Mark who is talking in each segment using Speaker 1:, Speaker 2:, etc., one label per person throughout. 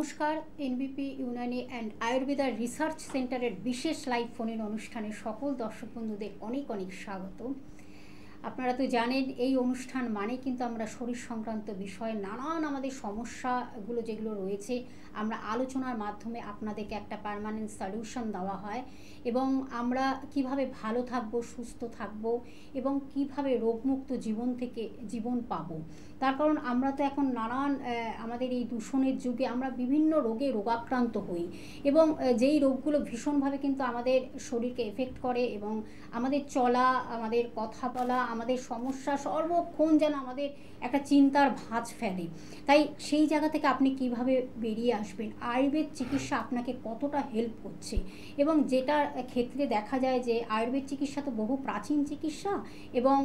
Speaker 1: নমস্কার, এনবিপি Unani and Ayurveda research সেন্টারের বিশেষ লাইভ ফোন-ইন অনুষ্ঠানে সকল দর্শক বন্ধুদের অনেক অনেক স্বাগত। আপনারা তো জানেন এই অনুষ্ঠান মানে কিন্তু আমরা শরীর সংক্রান্ত বিষয়ে নানান আমাদের সমস্যাগুলো যেগুলো রয়েছে আমরা আলোচনার মাধ্যমে আপনাদেরকে একটা পার্মানেন্ট সলিউশন দেওয়া হয় এবং আমরা কিভাবে ভালো থাকবো, সুস্থ থাকবো এবং কিভাবে রোগমুক্ত জীবন থেকে জীবন পাবো। তার কারণ আমরা তো এখন নানান আমাদের এই দূষণের যুগে আমরা বিভিন্ন রোগে রোগাক্রান্ত হই এবং যেই রোগগুলো ভীষণভাবে কিন্তু আমাদের শরীরকে এফেক্ট করে এবং আমাদের চলা, আমাদের কথা বলা, আমাদের সমস্যা সর্বক্ষণ যেন আমাদের একটা চিন্তার ভাঁজ ফেলে। তাই সেই জায়গা থেকে আপনি কিভাবে বেরিয়ে আসবেন, আয়ুর্বেদ চিকিৎসা আপনাকে কতটা হেল্প করছে এবং যেটার ক্ষেত্রে দেখা যায় যে আয়ুর্বেদ চিকিৎসা তো বহু প্রাচীন চিকিৎসা এবং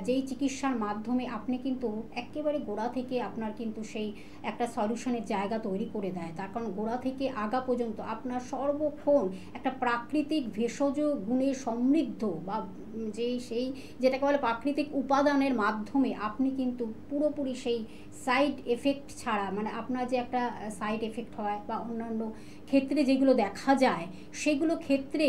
Speaker 1: যেই চিকিৎসার মাধ্যমে আপনি কিন্তু একেবারে গোড়া থেকে আপনার কিন্তু সেই একটা সলিউশনের জায়গা তৈরি করে দেয়। তার কারণ গোড়া থেকে আগা পর্যন্ত আপনার সর্বক্ষণ একটা প্রাকৃতিক ভেষজ গুণে সমৃদ্ধ বা সেই যেটাকে বলে প্রাকৃতিক উপাদানের মাধ্যমে আপনি কিন্তু পুরোপুরি সেই সাইড এফেক্ট ছাড়া, মানে আপনার যে একটা সাইড এফেক্ট হয় বা অন্যান্য ক্ষেত্রে যেগুলো দেখা যায় সেগুলো ক্ষেত্রে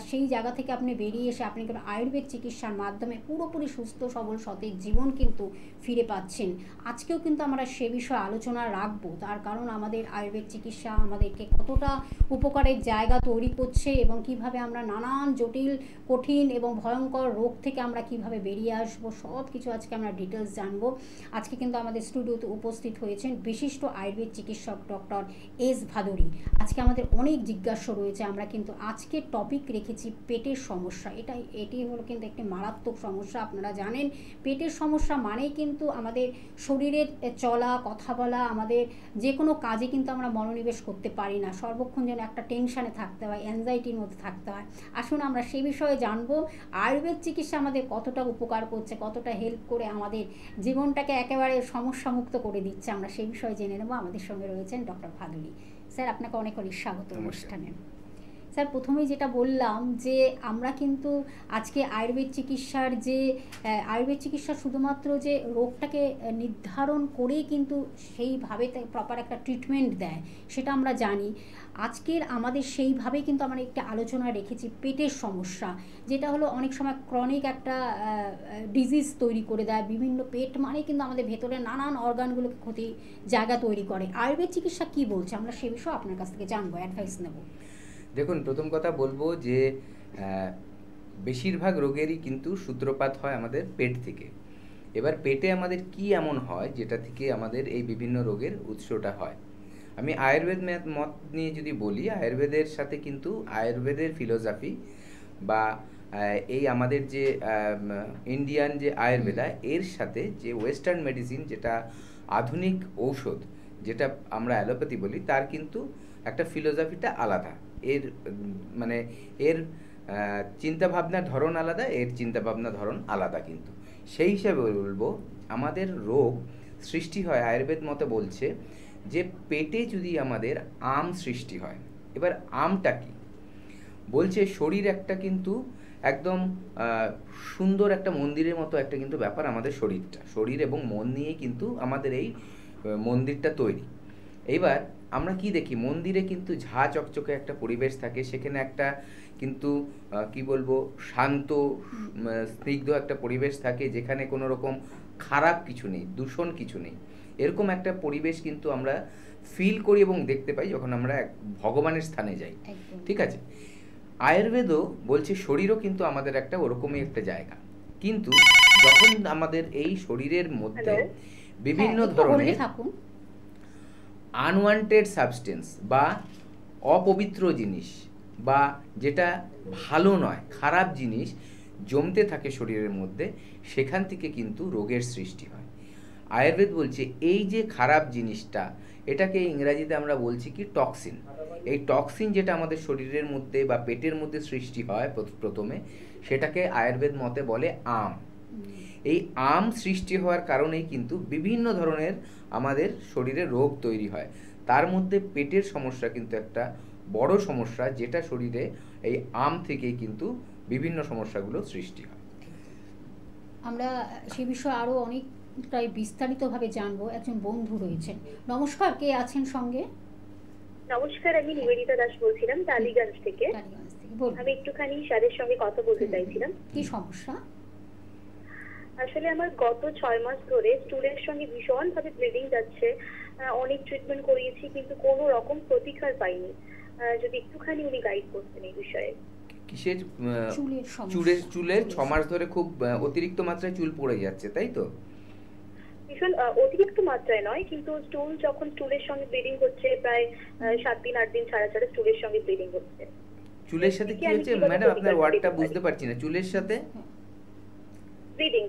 Speaker 1: সেই জায়গা থেকে আপনি বেরিয়ে এসে আপনি কিন্তু আয়ুর্বেদ চিকিৎসার মাধ্যমে পুরোপুরি সুস্থ সবল সতেজ জীবন কিন্তু ফিরে পাচ্ছেন। আজকেও কিন্তু আমরা সে বিষয়ে আলোচনা রাখবো, তার কারণ আমাদের আয়ুর্বেদ চিকিৎসা আমাদেরকে কতটা উপকারের জায়গা তৈরি করছে এবং কিভাবে আমরা নানান জটিল, কঠিন এবং ভয়ঙ্কর রোগ থেকে আমরা কিভাবে বেরিয়ে আসবো সব কিছু আজকে আমরা ডিটেলস জানবো। আজকে কিন্তু আমাদের স্টুডিওতে উপস্থিত হয়েছেন বিশিষ্ট আয়ুর্বেদ চিকিৎসক ডক্টর এস ভাদুরী। আজকে আমাদের অনেক জিজ্ঞাসা রয়েছে, আমরা কিন্তু আজকের টপিক রেখেছি পেটের সমস্যা। এটি হলো কিন্তু একটি মারাত্মক সমস্যা। আপনারা জানেন পেটের সমস্যা মানেই কিন্তু আমাদের শরীরের চলা, কথা বলা, আমাদের যে কোনো কাজে কিন্তু আমরা মনোনিবেশ করতে পারি না, সর্বক্ষণ যেন একটা টেনশানে থাকতে হয়, অ্যাংজাইটির মধ্যে থাকতে হয়। আসুন আমরা সেই বিষয়ে জানবো আয়ুর্বেদ চিকিৎসা আমাদের কতটা উপকার করছে, কতটা হেল্প করে আমাদের জীবনটাকে একেবারে সমস্যামুক্ত করে দিচ্ছে, আমরা সেই বিষয়ে জেনে নেব। আমাদের সঙ্গে রয়েছেন ডক্টর ভাদুরী স্যার, আপনাকে অনেক অনেক স্বাগত অনুষ্ঠানে। স্যার, প্রথমেই যেটা বললাম যে আমরা কিন্তু আজকে আয়ুর্বেদ চিকিৎসা শুধুমাত্র যে রোগটাকে নির্ধারণ করেই কিন্তু সেইভাবে প্রপার একটা ট্রিটমেন্ট দেয় সেটা আমরা জানি। আজকের আমাদের সেইভাবেই কিন্তু আমরা একটা আলোচনা রেখেছি পেটের সমস্যা, যেটা হলো অনেক সময় ক্রনিক একটা ডিজিজ তৈরি করে দেয়। বিভিন্ন পেট মানে কিন্তু আমাদের ভেতরে নানান অর্গানগুলোকে ক্ষতি জায়গা তৈরি করে। আয়ুর্বেদ চিকিৎসা কী বলছে আমরা সে বিষয়ে আপনার কাছ থেকে জানবো, অ্যাডভাইস নেব।
Speaker 2: দেখুন, প্রথম কথা বলবো যে বেশিরভাগ রোগেরই কিন্তু সূত্রপাত হয় আমাদের পেট থেকে। এবার পেটে আমাদের কি এমন হয় যেটা থেকে আমাদের এই বিভিন্ন রোগের উৎসটা হয়। আমি আয়ুর্বেদ মত নিয়ে যদি বলি, আয়ুর্বেদের সাথে কিন্তু আয়ুর্বেদের ফিলোসফি বা এই আমাদের যে ইন্ডিয়ান যে আয়ুর্বেদা, এর সাথে যে ওয়েস্টার্ন মেডিসিন, যেটা আধুনিক ঔষধ, যেটা আমরা অ্যালোপ্যাথি বলি, তার কিন্তু একটা ফিলোসফিটা আলাদা। এর চিন্তাভাবনার ধরন আলাদা, এর চিন্তাভাবনার ধরন আলাদা। কিন্তু সেই হিসাবে বলবো আমাদের রোগ সৃষ্টি হয়, আয়ুর্বেদ মতে বলছে যে পেটে যদি আমাদের আম সৃষ্টি হয়। এবার আমটা কি বলছে, শরীর একটা কিন্তু একদম সুন্দর একটা মন্দিরের মতো একটা কিন্তু ব্যাপার। আমাদের শরীর এবং মন নিয়ে কিন্তু আমাদের এই মন্দিরটা তৈরি। এইবার আমরা কি দেখি, মন্দিরে কিন্তু ঝাঁ চকচকে একটা পরিবেশ থাকে, সেখানে একটা কিন্তু কি বলবো শান্ত স্নিগ্ধ একটা পরিবেশ থাকে, যেখানে কোনো রকম খারাপ কিছু নেই, দূষণ কিছু নেই। এরকম একটা পরিবেশ কিন্তু আমরা ফিল করি এবং দেখতে পাই যখন আমরা ভগবানের স্থানে যাই। ঠিক আছে, আয়ুর্বেদও বলছে শরীরও কিন্তু আমাদের একটা ওরকমই একটা জায়গা। কিন্তু যখন আমাদের এই শরীরের মধ্যে বিভিন্ন ধরনের আনওয়ান্টেড সাবস্টেন্স বা অপবিত্র জিনিস বা যেটা ভালো নয়, খারাপ জিনিস জমতে থাকে শরীরের মধ্যে, সেখান থেকে কিন্তু রোগের সৃষ্টি হয়। আয়ুর্বেদ বলছে এই যে খারাপ জিনিসটা, এটাকে ইংরাজিতে আমরা বলছি কি টক্সিন। এই টক্সিন যেটা আমাদের শরীরের মধ্যে বা পেটের মধ্যে সৃষ্টি হয় প্রথমে, সেটাকে আয়ুর্বেদ মতে বলে আম। এই আম সৃষ্টি হওয়ার কারণেই কিন্তু বিভিন্ন ধরনের আমাদের শরীরে রোগ তৈরি হয়। তার মধ্যে পেটের সমস্যা কিন্তু একটা বড় সমস্যা, যেটা শরীরে এই আম থেকেই কিন্তু বিভিন্ন সমস্যাগুলো সৃষ্টি হয়।
Speaker 1: আমরা সে বিষয়ে আরও অনেকটাই বিস্তারিতভাবে জানবো। একজন বন্ধু রয়েছেন, নমস্কার, কে আছেন সঙ্গে?
Speaker 3: নমস্কার, আমি নিবেদিতা দাস বলছিলাম টালিগঞ্জ থেকে।
Speaker 1: টালিগঞ্জ থেকে বলুন
Speaker 3: আমি একটুখানি স্যারের সঙ্গে কথা বলতে চাইছিলাম।
Speaker 1: কি সমস্যা?
Speaker 3: আসলে আমার গত 6 মাস ধরে স্টুলের সঙ্গে ভীষণভাবে ব্লিডিং যাচ্ছে। অনেক ট্রিটমেন্ট করিয়েছি কিন্তু কোনো রকম প্রতিকার পাইনি। যদি একটুখানি উনি গাইড করতেন এই বিষয়ে।
Speaker 2: কিসের?
Speaker 1: চুলের সমস্যা।
Speaker 2: চুলের 6 মাস ধরে খুব অতিরিক্ত মাত্রায় চুল পড়ে যাচ্ছে, তাই তো?
Speaker 3: ভীষণ অতিরিক্ত মাত্রায় নয়, কিন্তু যখন স্টুলের সঙ্গে ব্লিডিং হচ্ছে প্রায় 7 দিন 8 দিন ছাড়া ছাড়া স্টুলের সঙ্গে ব্লিডিং হচ্ছে।
Speaker 2: চুলের সাথে কি হচ্ছে ম্যাডাম? আপনার ওয়ার্ডটা বুঝতে পারছি না। চুলের সাথে
Speaker 3: ব্লিডিং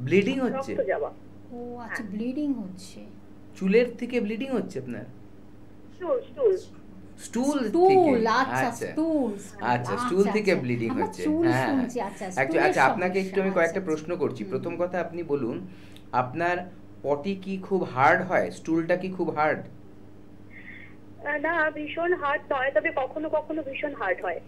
Speaker 2: ব্লিডিং হচ্ছে?
Speaker 3: রক্ত যাওয়া।
Speaker 1: ও আচ্ছা, ব্লিডিং হচ্ছে।
Speaker 2: চুলের থেকে ব্লিডিং হচ্ছে আপনার?
Speaker 3: স্টুল
Speaker 2: স্টুল
Speaker 1: স্টুল,
Speaker 2: থেকে?
Speaker 1: আচ্ছা স্টুল।
Speaker 2: আচ্ছা, স্টুল থেকে ব্লিডিং হচ্ছে। হ্যাঁ
Speaker 1: শুনছি, আচ্ছা
Speaker 2: আচ্ছা, আপনাকে একটু আমি কয়েকটা প্রশ্ন করছি। প্রথম কথা, আপনি বলুন আপনার পটি কি খুব হার্ড হয়? স্টুলটা কি খুব হার্ড?
Speaker 3: না, ভীষণ হার্ড নয়, তবে কখনো কখনো ভীষণ হার্ড হয়।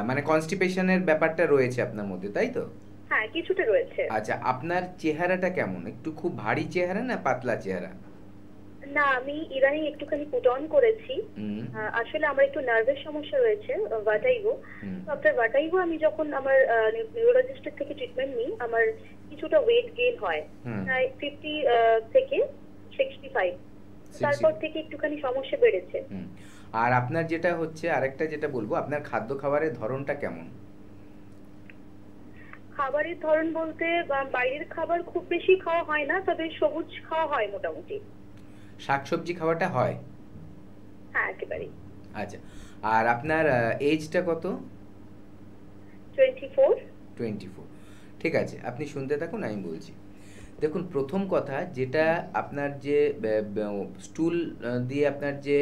Speaker 2: মানে কনস্টিপেশনের ব্যাপারটা রয়েছে আপনার মধ্যে, তাই তো?
Speaker 3: হ্যাঁ, কিছুটা রয়েছে।
Speaker 2: আচ্ছা, আপনার চেহারাটা কেমন? একটু খুব ভারী চেহারা না পাতলা চেহারা?
Speaker 3: না, আমি ইদানিং একটুখানি পুট অন করেছি। আসলে আমার একটু নার্ভের সমস্যা রয়েছে, ভার্টাইগো। তো আফটার ভার্টাইগো আমি যখন আমার নিউরোলজিস্টের থেকে ট্রিটমেন্ট নিই, আমার কিছুটা ওয়েট গেইন হয়, প্রায় 50 থেকে 65। তারপর থেকে একটুখানি সমস্যা বেড়েছে।
Speaker 2: আর আপনার যেটা হচ্ছে, আরেকটা যেটা বলবো, আপনার খাদ্য খাবারের ধরনটা কেমন?
Speaker 3: খাবারের ধরন বলতে বাইরের খাবার খুব বেশি খাওয়া হয় না, তবে সবুজ খাওয়া হয় মোটামুটি।
Speaker 2: শাকসবজি খাওয়াটা হয়?
Speaker 3: হ্যাঁ, একেবারেই।
Speaker 2: আচ্ছা, আর আপনার এজটা কত?
Speaker 3: 24।
Speaker 2: ঠিক আছে, আপনি শুনতে থাকুন, আমি বলছি। দেখুন, প্রথম কথা যেটা, আপনার যে স্টুল দিয়ে আপনার যে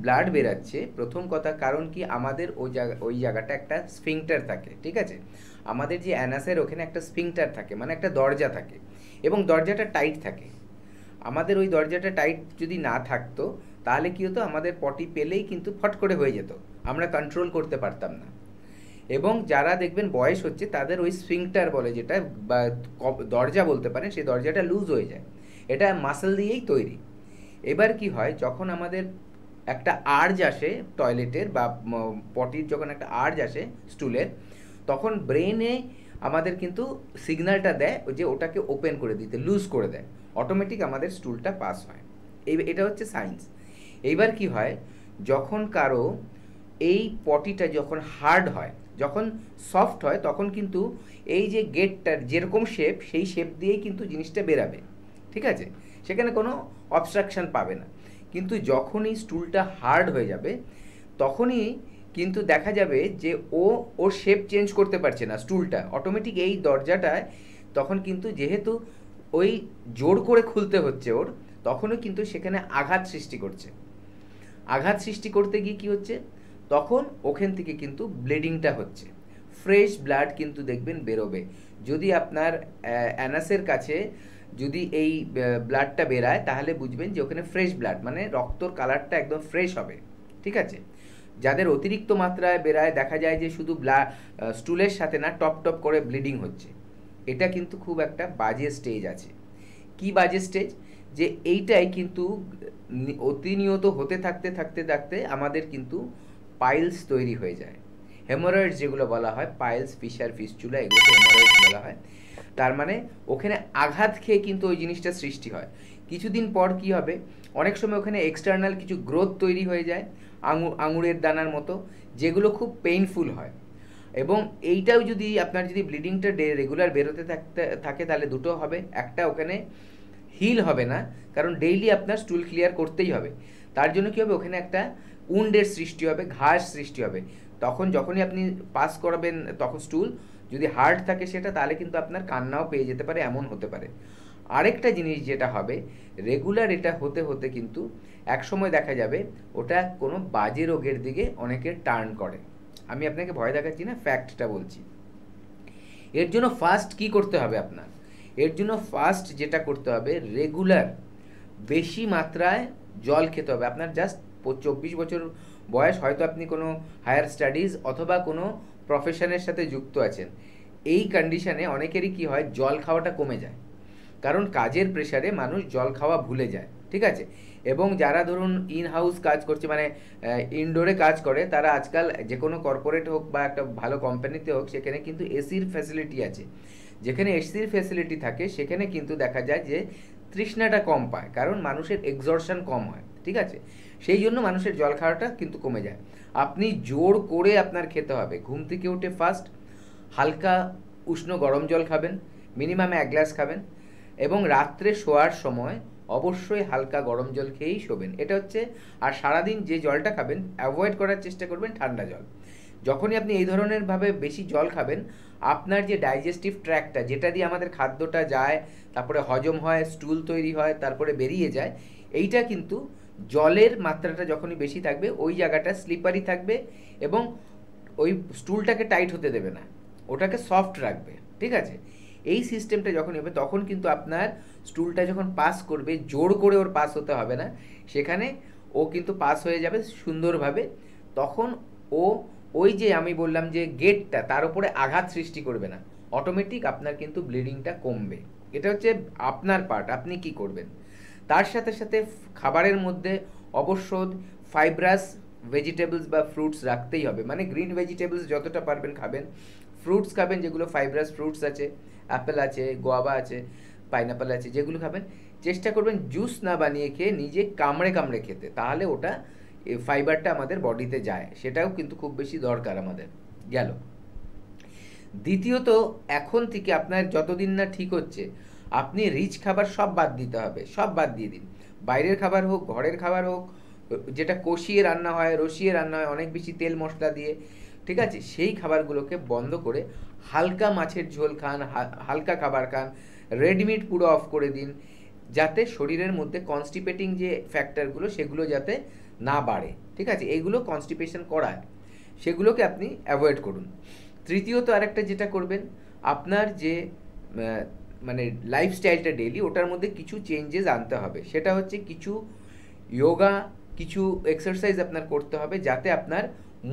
Speaker 2: ব্লাড বেরাচ্ছে, প্রথম কথা কারণ কি, আমাদের ওই জায়গাটা একটা স্ফিংটার থাকে, ঠিক আছে? আমাদের যে অ্যানাসের ওখানে একটা স্ফিংটার থাকে, মানে একটা দরজা থাকে, এবং দরজাটা টাইট থাকে। আমাদের ওই দরজাটা টাইট যদি না থাকতো, তাহলে কি হতো, আমাদের পটি পেলেই কিন্তু ফট করে হয়ে যেত, আমরা কন্ট্রোল করতে পারতাম না। এবং যারা দেখবেন বয়স হচ্ছে, তাদের ওই স্ফিংটার বলে যেটা, বা দরজা বলতে পারেন, সেই দরজাটা লুজ হয়ে যায়। এটা মাসল দিয়েই তৈরি। এবার কি হয়, যখন আমাদের একটা আর্জ আসে টয়লেটের বা পটির, যখন একটা আর্জ আসে স্টুলের, তখন ব্রেনে আমাদের কিন্তু সিগন্যালটা দেয় যে ওটাকে ওপেন করে দিতে, লুজ করে দেয়, অটোমেটিক আমাদের স্টুলটা পাস হয়। এটা হচ্ছে সায়েন্স। এইবার কি হয়, যখন কারো এই পটিটা যখন হার্ড হয়, যখন সফট হয়, তখন কিন্তু এই যে গেটটার যেরকম শেপ, সেই শেপ দিয়েই কিন্তু জিনিসটা বেরাবে, ঠিক আছে? সেখানে কোনো অবস্ট্রাকশান পাবে না। কিন্তু যখনই স্টুলটা হার্ড হয়ে যাবে, তখনই কিন্তু দেখা যাবে যে ওর শেপ চেঞ্জ করতে পারছে না স্টুলটা, অটোমেটিক এই দরজাটায় তখন কিন্তু, যেহেতু ওই জোর করে খুলতে হচ্ছে ওর, তখনও কিন্তু সেখানে আঘাত সৃষ্টি করছে। আঘাত সৃষ্টি করতে গিয়ে কী হচ্ছে, তখন ওখান থেকে কিন্তু ব্লিডিংটা হচ্ছে, ফ্রেশ ব্লাড কিন্তু দেখবেন বেরোবে। যদি আপনার অ্যানাসের কাছে যদি এই ব্লাডটা বেরায়, তাহলে বুঝবেন যে ওখানে ফ্রেশ ব্লাড, মানে রক্তর কালারটা একদম ফ্রেশ হবে, ঠিক আছে? যাদের অতিরিক্ত মাত্রায় বেরায়, দেখা যায় যে শুধু স্টুলের সাথে না, টপ টপ করে ব্লিডিং হচ্ছে। এটা কিন্তু খুব একটা বাজে স্টেজ আছে। কি বাজে স্টেজ? যে এইটাই কিন্তু অতিনিয়ত হতে থাকতে আমাদের কিন্তু পাইলস তৈরি হয়ে যায়। হেমোরয়েডস যেগুলো বলা হয়, পাইলস, ফিশার, ফিস্চুলা, এগুলোকে হেমোরয়েডস বলা হয়। তার মানে ওখানে আঘাত খেয়ে কিন্তু ওই জিনিসটা সৃষ্টি হয়। কিছুদিন পর কি হবে, অনেক সময় ওখানে এক্সটার্নাল কিছু গ্রোথ তৈরি হয়ে যায়, আঙুরের দানার মতো, যেগুলো খুব পেইনফুল হয়। এবং এইটাও যদি আপনার যদি ব্লিডিংটা রেগুলার বেরোতে থাকে, তাহলে দুটো হবে, একটা ওখানে হিল হবে না, কারণ ডেইলি আপনার স্টুল ক্লিয়ার করতেই হবে। তার জন্য কী হবে, ওখানে একটা উন্ডের সৃষ্টি হবে, ঘাস সৃষ্টি হবে। তখন যখনই আপনি পাস করাবেন, তখন স্টুল যদি হার্ড থাকে সেটা, তাহলে কিন্তু আপনার কান্নাও পেয়ে যেতে পারে, এমন হতে পারে। আরেকটা জিনিস যেটা হবে, রেগুলার এটা হতে হতে কিন্তু একসময় দেখা যাবে ওটা কোনো বাজে রোগের দিকে অনেকের টার্ন করে। আমি আপনাকে ভয় দেখাচ্ছি না, ফ্যাক্টটা বলছি। এর জন্য ফার্স্ট কি করতে হবে আপনার? এর জন্য ফার্স্ট যেটা করতে হবে, রেগুলার বেশি মাত্রায় জল খেতে হবে। আপনার জাস্ট 24 বছর বয়স, হয়তো আপনি কোনো হায়ার স্টাডিজ অথবা কোনো প্রফেশনের সাথে যুক্ত আছেন। এই কন্ডিশনে অনেকেরই কি হয়, জল খাওয়াটা কমে যায়, কারণ কাজের প্রেশারে মানুষ জল খাওয়া ভুলে যায়, ঠিক আছে? এবং যারা ধরুন ইন হাউস কাজ করছে, মানে ইনডোরে কাজ করে, তারা আজকাল যে কোনো কর্পোরেট হোক বা একটা ভালো কোম্পানিতে হোক, সেখানে কিন্তু এসির ফ্যাসিলিটি আছে। যেখানে এসির ফ্যাসিলিটি থাকে সেখানে কিন্তু দেখা যায় যে তৃষ্ণাটা কম পায়, কারণ মানুষের এক্সর্শন কম হয়, ঠিক আছে? সেই জন্য মানুষের জল খাওয়াটা কিন্তু কমে যায়। আপনি জোর করে আপনার খেতে হবে, ঘুম থেকে উঠে ফার্স্ট হালকা উষ্ণ গরম জল খাবেন, মিনিমাম 1 গ্লাস খাবেন, এবং রাত্রে শোয়ার সময় অবশ্যই হালকা গরম জল খেয়েই শোবেন। এটা হচ্ছে, আর সারাদিন যে জলটা খাবেন অ্যাভয়েড করার চেষ্টা করবেন ঠান্ডা জল। যখনই আপনি এই ধরনের ভাবে বেশি জল খাবেন, আপনার যে ডাইজেস্টিভ ট্র্যাক্টটা, যেটা দিয়ে আমাদের খাদ্যটা যায়, তারপরে হজম হয়, স্টুল তৈরি হয়, তারপরে বেরিয়ে যায়, এইটা কিন্তু জলের মাত্রাটা যখনই বেশি থাকবে ওই জায়গাটা স্লিপারি থাকবে এবং ওই স্টুলটাকে টাইট হতে দেবে না, ওটাকে সফট রাখবে, ঠিক আছে? এই সিস্টেমটা যখন হবে তখন কিন্তু আপনার স্টুলটা যখন পাস করবে, জোর করে ওর পাস হতে হবে না, সেখানে ও কিন্তু পাস হয়ে যাবে সুন্দরভাবে। তখন ও ওই যে আমি বললাম যে গেটটা, তার উপরে আঘাত সৃষ্টি করবে না, অটোমেটিক আপনার কিন্তু ব্লিডিংটা কমবে। এটা হচ্ছে আপনার পার্ট, আপনি কি করবেন। তার সাথে সাথে খাবারের মধ্যে অবশ্য ফাইব্রাস ভেজিটেবলস বা ফ্রুটস রাখতেই হবে, মানে গ্রিন ভেজিটেবলস যতটা পারবেন খাবেন, ফ্রুটস খাবেন যেগুলো ফাইব্রাস ফ্রুটস আছে, অ্যাপেল আছে, গোয়াবা আছে, পাইনাপেল আছে, যেগুলো খাবেন চেষ্টা করবেন জুস না বানিয়ে খেয়ে নিজে কামড়ে কামড়ে খেতে, তাহলে ওটা ফাইবারটা আমাদের বডিতে যায়, সেটাও কিন্তু খুব বেশি দরকার আমাদের। গেল। দ্বিতীয়ত, এখন থেকে আপনার যতদিন না ঠিক হচ্ছে, আপনি রিচ খাবার সব বাদ দিতে হবে, সব বাদ দিয়ে দিন। বাইরের খাবার হোক, ঘরের খাবার হোক, যেটা কষিয়ে রান্না হয়, রসিয়ে রান্না হয় অনেক বেশি তেল মশলা দিয়ে, ঠিক আছে, সেই খাবারগুলোকে বন্ধ করে হালকা মাছের ঝোল খান, হালকা খাবার খান, রেড মিট পুরো অফ করে দিন, যাতে শরীরের মধ্যে কনস্টিপেটিং যে ফ্যাক্টরগুলো সেগুলো যাতে না বাড়ে, ঠিক আছে? এইগুলো কনস্টিপেশন করায়, সেগুলোকে আপনি অ্যাভয়েড করুন। তৃতীয়ত আরেকটা যেটা করবেন, আপনার যে মানে লাইফস্টাইলটা ডেইলি, ওটার মধ্যে কিছু চেঞ্জেস আনতে হবে। সেটা হচ্ছে কিছু যোগা, কিছু এক্সারসাইজ আপনার করতে হবে, যাতে আপনার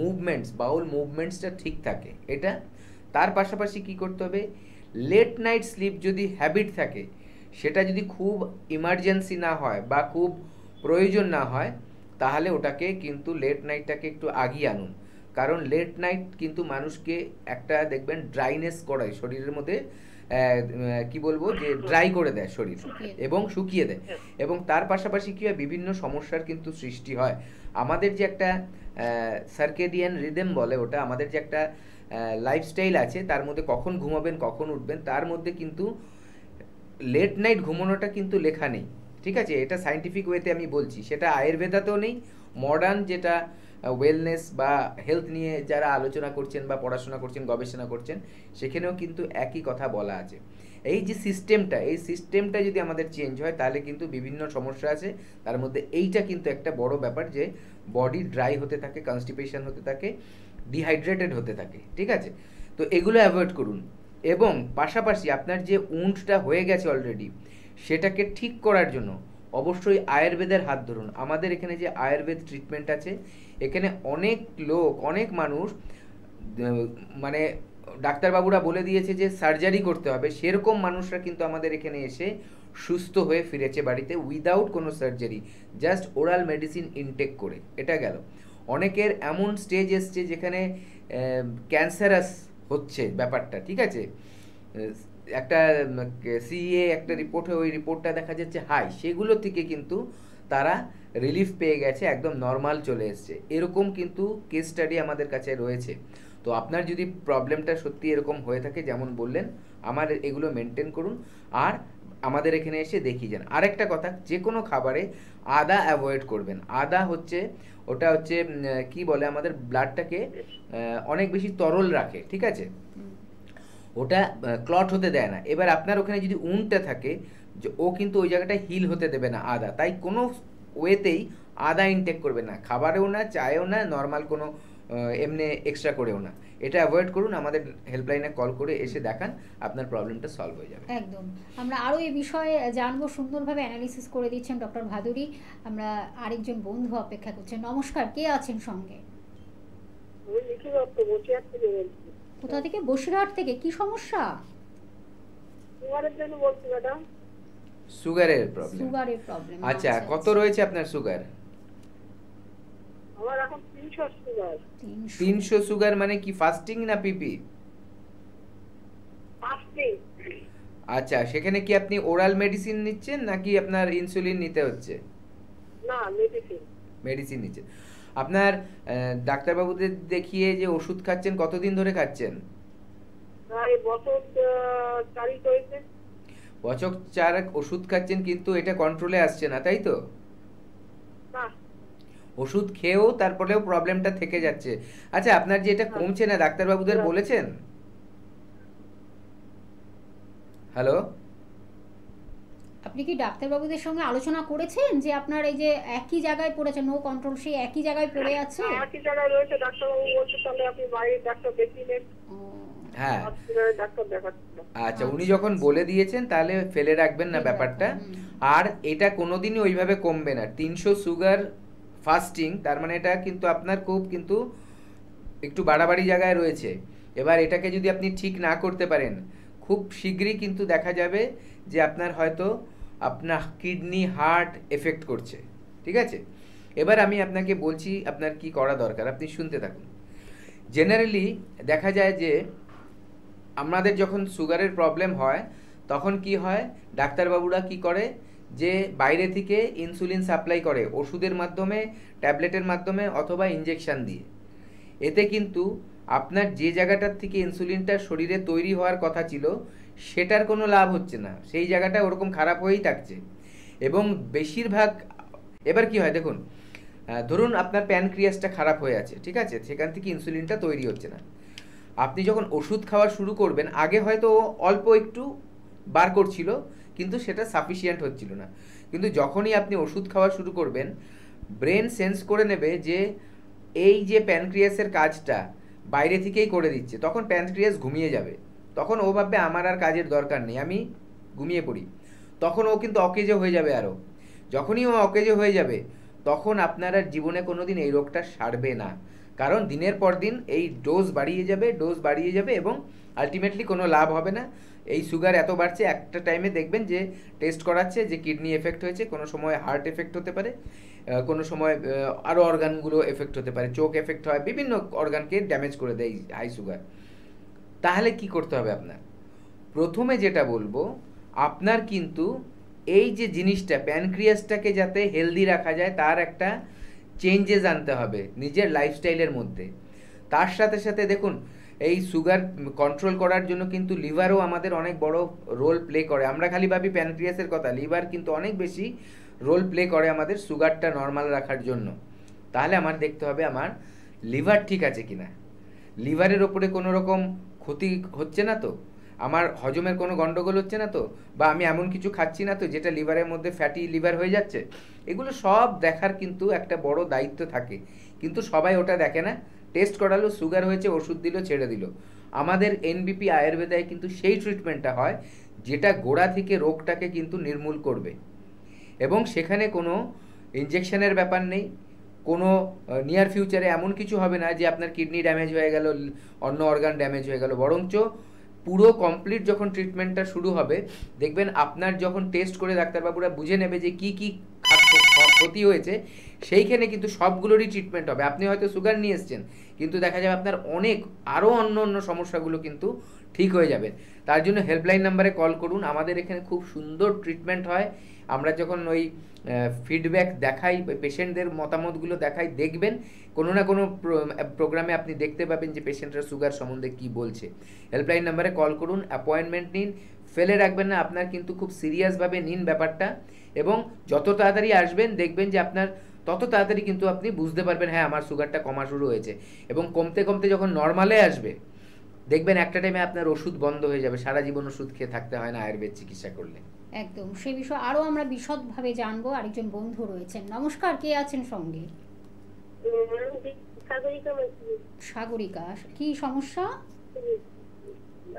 Speaker 2: মুভমেন্টস, বাউল মুভমেন্টসটা ঠিক থাকে। এটা তার পাশাপাশি কি করতে হবে, লেট নাইট স্লিপ যদি হ্যাবিট থাকে, সেটা যদি খুব ইমার্জেন্সি না হয় বা খুব প্রয়োজন না হয়, তাহলে ওটাকে কিন্তু লেট নাইটটাকে একটু আগিয়ে আনুন। কারণ লেট নাইট কিন্তু মানুষকে একটা দেখবেন ড্রাইনেস করায় শরীরের মধ্যে, কি বলবো, যে ড্রাই করে দেয় শরীর এবং শুকিয়ে দেয়, এবং তার পাশাপাশি কি হয়, বিভিন্ন সমস্যার কিন্তু সৃষ্টি হয়। আমাদের যে একটা সার্কেডিয়ান রিদম বলে, ওটা আমাদের যে একটা লাইফস্টাইল আছে, তার মধ্যে কখন ঘুমাবেন কখন উঠবেন, তার মধ্যে কিন্তু লেট নাইট ঘুমানোটা কিন্তু লেখা নেই, ঠিক আছে? এটা সায়েন্টিফিক ওয়েতে আমি বলছি, সেটা আয়ুর্বেদাতেও নেই। মডার্ন যেটা ওয়েলনেস বা হেলথ নিয়ে যারা আলোচনা করছেন বা পড়াশোনা করছেন, গবেষণা করছেন, সেখানেও কিন্তু একই কথা বলা আছে। এই যে সিস্টেমটা, এই সিস্টেমটা যদি আমাদের চেঞ্জ হয়, তাহলে কিন্তু বিভিন্ন সমস্যা আছে, তার মধ্যে এইটা কিন্তু একটা বড় ব্যাপার, যে বডি ড্রাই হতে থাকে, কনস্টিপেশন হতে থাকে, ডিহাইড্রেটেড হতে থাকে, ঠিক আছে? তো এগুলো অ্যাভয়েড করুন। এবং পাশাপাশি আপনার যে উন্ডটা হয়ে গেছে অলরেডি, সেটাকে ঠিক করার জন্য অবশ্যই আয়ুর্বেদের হাত ধরুন। আমাদের এখানে যে আয়ুর্বেদ ট্রিটমেন্ট আছে, এখানে অনেক লোক, অনেক মানুষ, মানে ডাক্তারবাবুরা বলে দিয়েছে যে সার্জারি করতে হবে, সেরকম মানুষরা কিন্তু আমাদের এখানে এসে সুস্থ হয়ে ফিরেছে বাড়িতে উইদাউট কোনো surgery, just oral medicine intake করে। এটা গেল। অনেকের এমন স্টেজ এসছে যেখানে ক্যান্সারাস হচ্ছে ব্যাপারটা, ঠিক আছে? একটা সিএ একটা রিপোর্ট হয়, ওই রিপোর্টটা দেখা যাচ্ছে হাই, সেগুলো থেকে কিন্তু তারা রিলিফ পেয়ে গেছে, একদম নর্মাল চলে এসছে। এরকম কিন্তু কেস স্টাডি আমাদের কাছে রয়েছে। তো আপনার যদি প্রবলেমটা সত্যি এরকম হয়ে থাকে, যেমন বললেন, আমার এগুলো মেনটেন করুন আর আমাদের এখানে এসে দেখিয়ে যান। আরেকটা কথা, যে কোনো খাবারে আদা অ্যাভয়েড করবেন। আদা হচ্ছে, ওটা হচ্ছে কি বলে, আমাদের ব্লাডটাকে অনেক বেশি তরল রাখে, ঠিক আছে? ওটা ক্লট হতে দেয় না। এবার আপনার ওখানে যদি উন্ডটা থাকে, ও কিন্তু ওই জায়গাটা হিল হতে দেবে না আদা, তাই কোনো ওয়েতেই আদা ইনটেক করবে না, খাবারেও না, চায়েও না, নর্মাল কোনো এমনি এক্সট্রা করেও না। এটা অ্যাভয়েড করুন। আমাদের হেল্পলাইনে কল করে এসে দেখান, আপনার প্রবলেমটা সলভ হয়ে যাবে।
Speaker 1: একদম। আমরা আরও এই বিষয়ে জানবো, সুন্দরভাবে অ্যানালিসিস করে দিচ্ছেন ডক্টর ভাদুরী। আমরা আরেকজন বন্ধু অপেক্ষা করছেন। নমস্কার, কে আছেন সঙ্গে? কোথা থেকে? বসিরহাট থেকে। কি সমস্যা?
Speaker 2: সুগারের প্রবলেম।
Speaker 1: সুগারের প্রবলেম।
Speaker 2: আচ্ছা, কত রয়েছে আপনার সুগার?
Speaker 3: আমার এখন 300 সুগার।
Speaker 2: 300 সুগার মানে কি ফাস্টিং না পিপি?
Speaker 3: ফাস্টিং।
Speaker 2: আচ্ছা, সেখানে কি আপনি ওরাল মেডিসিন নিচ্ছেন নাকি আপনার ইনসুলিন নিতে হচ্ছে?
Speaker 3: না, মেডিসিন।
Speaker 2: মেডিসিন নিচ্ছেন। আপনার ডাক্তারবাবুদের দেখিয়ে যে ওষুধ খাচ্ছেন কতদিন ধরে খাচ্ছেন?
Speaker 3: প্রায় বছর 4 হয়েছে।
Speaker 2: বছর 4 ওষুধ খাচ্ছেন কিন্তু এটা কন্ট্রোলে আসছে না, তাই তো?
Speaker 3: না।
Speaker 2: ওষুধ খেয়েও তারপরেও প্রবলেমটা থেকে যাচ্ছে। আচ্ছা, আপনার যে এটা কমছে না ডাক্তারবাবুদের বলেছেন? হ্যালো,
Speaker 1: আপনি কি ডাক্তারবাবুদের সঙ্গে আলোচনা করেছেন যে আপনার এই যে একই জায়গায় পড়েছে, নো কন্ট্রোল, সেই একই জায়গায় পড়ে আছে?
Speaker 3: একই জায়গায় রয়েছে। ডাক্তারবাবু বলছে তাহলে আপনি বাইরের ডাক্তার দেখিয়ে নেন।
Speaker 2: হ্যাঁ,
Speaker 3: ডাক্তার দেখাচ্ছিল।
Speaker 2: আচ্ছা, উনি যখন বলে দিয়েছেন তাহলে ফেলে রাখবেন না ব্যাপারটা। আর এটা কোনোদিনই ওইভাবে কমবে না। 300 সুগার ফাস্টিং, তার মানে এটা কিন্তু আপনার খুব কিন্তু একটু বাড়াবাড়ি জায়গায় রয়েছে। এবার এটাকে যদি আপনি ঠিক না করতে পারেন, খুব শীঘ্রই কিন্তু দেখা যাবে যে আপনার হয়তো আপনার কিডনি, হার্ট এফেক্ট করছে। ঠিক আছে, এবার আমি আপনাকে বলছি আপনার কি করা দরকার, আপনি শুনতে থাকুন। জেনারেলি দেখা যায় যে আমাদের যখন সুগারের প্রবলেম হয় তখন কি হয়, ডাক্তারবাবুরা কি করে যে বাইরে থেকে ইনসুলিন সাপ্লাই করে ওষুধের মাধ্যমে, ট্যাবলেটের মাধ্যমে অথবা ইনজেকশন দিয়ে। এতে কিন্তু আপনার যে জায়গাটার থেকে ইনসুলিনটা শরীরে তৈরি হওয়ার কথা ছিল সেটার কোনো লাভ হচ্ছে না, সেই জায়গাটা ওরকম খারাপ হয়েই থাকছে। এবং বেশিরভাগ, এবার কি হয় দেখুন, ধরুন আপনার প্যানক্রিয়াসটা খারাপ হয়ে আছে, ঠিক আছে, সেখান থেকে ইনসুলিনটা তৈরি হচ্ছে না। আপনি যখন ওষুধ খাওয়া শুরু করবেন, আগে হয়তো অল্প একটু বার করছিল কিন্তু সেটা সাফিসিয়েন্ট হচ্ছিল না, কিন্তু যখনই আপনি ওষুধ খাওয়া শুরু করবেন, ব্রেন সেন্স করে নেবে যে এই যে প্যানক্রিয়াসের কাজটা বাইরে থেকেই করে দিচ্ছে, তখন প্যানক্রিয়াস ঘুমিয়ে যাবে। তখন ও ভাববে আমার আর কাজের দরকার নেই, আমি ঘুমিয়ে পড়ি। তখন ও কিন্তু অকেজো হয়ে যাবে। আরও যখনই ও অকেজো হয়ে যাবে তখন আপনার আর জীবনে কোনো দিন এই রোগটা সারবে না, কারণ দিনের পর দিন এই ডোজ বাড়িয়ে যাবে এবং আলটিমেটলি কোনো লাভ হবে না। এই সুগার এত বাড়ছে, একটা টাইমে দেখবেন যে টেস্ট করাচ্ছে যে কিডনি এফেক্ট হয়েছে, কোনো সময় হার্ট এফেক্ট হতে পারে, কোনো সময় আরও অর্গানগুলো এফেক্ট হতে পারে, চোখ এফেক্ট হয়, বিভিন্ন অর্গানকে ড্যামেজ করে দেয় হাই সুগার। তাহলে কি করতে হবে আপনার? প্রথমে যেটা বলবো, আপনার কিন্তু এই যে জিনিসটা, প্যানক্রিয়াসটাকে যাতে হেলদি রাখা যায় তার একটা চেঞ্জেস আনতে হবে নিজের লাইফস্টাইলের মধ্যে। তার সাথে সাথে দেখুন, এই সুগার কন্ট্রোল করার জন্য কিন্তু লিভারও আমাদের অনেক বড় রোল প্লে করে। আমরা খালি ভাবি প্যানক্রিয়াসের কথা, লিভার কিন্তু অনেক বেশি রোল প্লে করে আমাদের সুগারটা নর্মাল রাখার জন্য। তাহলে আমার দেখতে হবে আমার লিভার ঠিক আছে কিনা, লিভারের ওপরে কোনো রকম ক্ষতি হচ্ছে না তো, আমার হজমের কোনো গন্ডগোল হচ্ছে না তো, বা আমি এমন কিছু খাচ্ছি না তো যেটা লিভারের মধ্যে ফ্যাটি লিভার হয়ে যাচ্ছে। এগুলো সব দেখার কিন্তু একটা বড় দায়িত্ব থাকে, কিন্তু সবাই ওটা দেখে না। টেস্ট করালো, সুগার হয়েছে, ওষুধ দিল, ছেড়ে দিল। আমাদের এনবিপি আয়ুর্বেদায় কিন্তু সেই ট্রিটমেন্টটা হয় যেটা গোড়া থেকে রোগটাকে কিন্তু নির্মূল করবে, এবং সেখানে কোনো ইনজেকশনের ব্যাপার নেই, কোনো নিয়ার ফিউচারে এমন কিছু হবে না যে আপনার কিডনি ড্যামেজ হয়ে গেল, অন্য অর্গান ড্যামেজ হয়ে গেল। বরঞ্চ পুরো কমপ্লিট যখন ট্রিটমেন্টটা শুরু হবে, দেখবেন আপনার যখন টেস্ট করে ডাক্তারবাবুরা বুঝে নেবে যে কি কি ক্ষতি হয়েছে, সেইখানে কিন্তু সবগুলোরই ট্রিটমেন্ট হবে। আপনি হয়তো সুগার নিয়ে এসছেন, কিন্তু দেখা যাবে আপনার অনেক আরও অন্য সমস্যাগুলো কিন্তু ঠিক হয়ে যাবে। তার জন্য হেল্পলাইন নাম্বারে কল করুন। আমাদের এখানে খুব সুন্দর ট্রিটমেন্ট হয়। আমরা যখন ওই ফিডব্যাক দেখাই, পেশেন্টদের মতামতগুলো দেখাই, দেখবেন কোনো না কোনো প্রোগ্রামে আপনি দেখতে পাবেন যে পেশেন্টরা সুগার সম্বন্ধে কি বলছে। হেল্পলাইন নাম্বারে কল করুন, অ্যাপয়েন্টমেন্ট নিন, ফেলে রাখবেন না। আপনার কিন্তু খুব সিরিয়াসভাবে নিন ব্যাপারটা, এবং যত তাড়াতাড়ি আসবেন দেখবেন যে আপনার তত তাড়াতাড়ি কিন্তু আপনি বুঝতে পারবেন হ্যাঁ আমার সুগারটা কমা শুরু হয়েছে। এবং কমতে কমতে যখন নর্মালে আসবে, দেখবেন একটা টাইমে আপনার ওষুধ বন্ধ হয়ে যাবে, সারা জীবন ওষুধ খেয়ে থাকতে হয় না আয়ুর্বেদ চিকিৎসা করলে।
Speaker 1: একদম, সেই বিষয়ে আরও আমরা বিশদভাবে জানবো। আরেকজন বন্ধু রয়েছেন। নমস্কার, কে আছেন সঙ্গে? সাগরিকা, কি সমস্যা?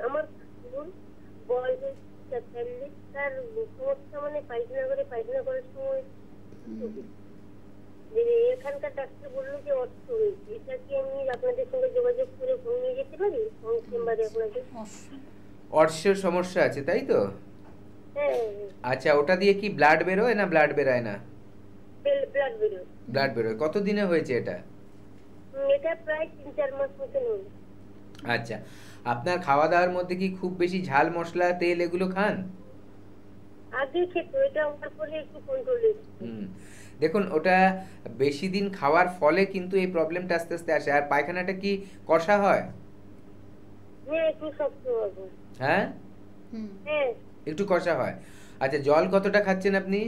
Speaker 3: আমার বয়স তার সমস্যা, মানে পায়খানা করার সময় এখানকার ডাক্তার বললো যে অর্থ হয়েছে। এটা কি আমি আপনাদের সঙ্গে যোগাযোগ করে নিয়ে যেতে পারি চেম্বারে আপনাদের?
Speaker 2: অর্শের সমস্যা আছে, তাই তো?
Speaker 3: হ্যাঁ
Speaker 2: আচ্ছা, ওটা দিয়ে কি ব্লাড বেরোয় না ব্লাড বেরোয় না?
Speaker 3: ব্লাড বেরোয়।
Speaker 2: ব্লাড বেরোয়। কতদিনে হয়েছে এটা?
Speaker 3: এটা প্রায় 3-4 মাস মতন হলো।
Speaker 2: আচ্ছা, আপনার খাওয়া দাওয়ার মধ্যে কি খুব বেশি ঝাল মশলা তেল এগুলো খান?
Speaker 3: আগে খেত, এটা হওয়ার পরে একটু কন্ট্রোলে।
Speaker 2: হুম, দেখুন ওটা বেশি দিন খাওয়ার ফলে কিন্তু এই প্রবলেমটা আস্তে আস্তে আসে। আর পায়খানাটা কি কষা হয়?
Speaker 3: হ্যাঁ একটু শক্ত হবে।
Speaker 2: হ্যাঁ,
Speaker 1: হুম।
Speaker 3: হ্যাঁ
Speaker 2: একটু কষা হয়। আচ্ছা, জল কতটা খাচ্ছেন আপনি?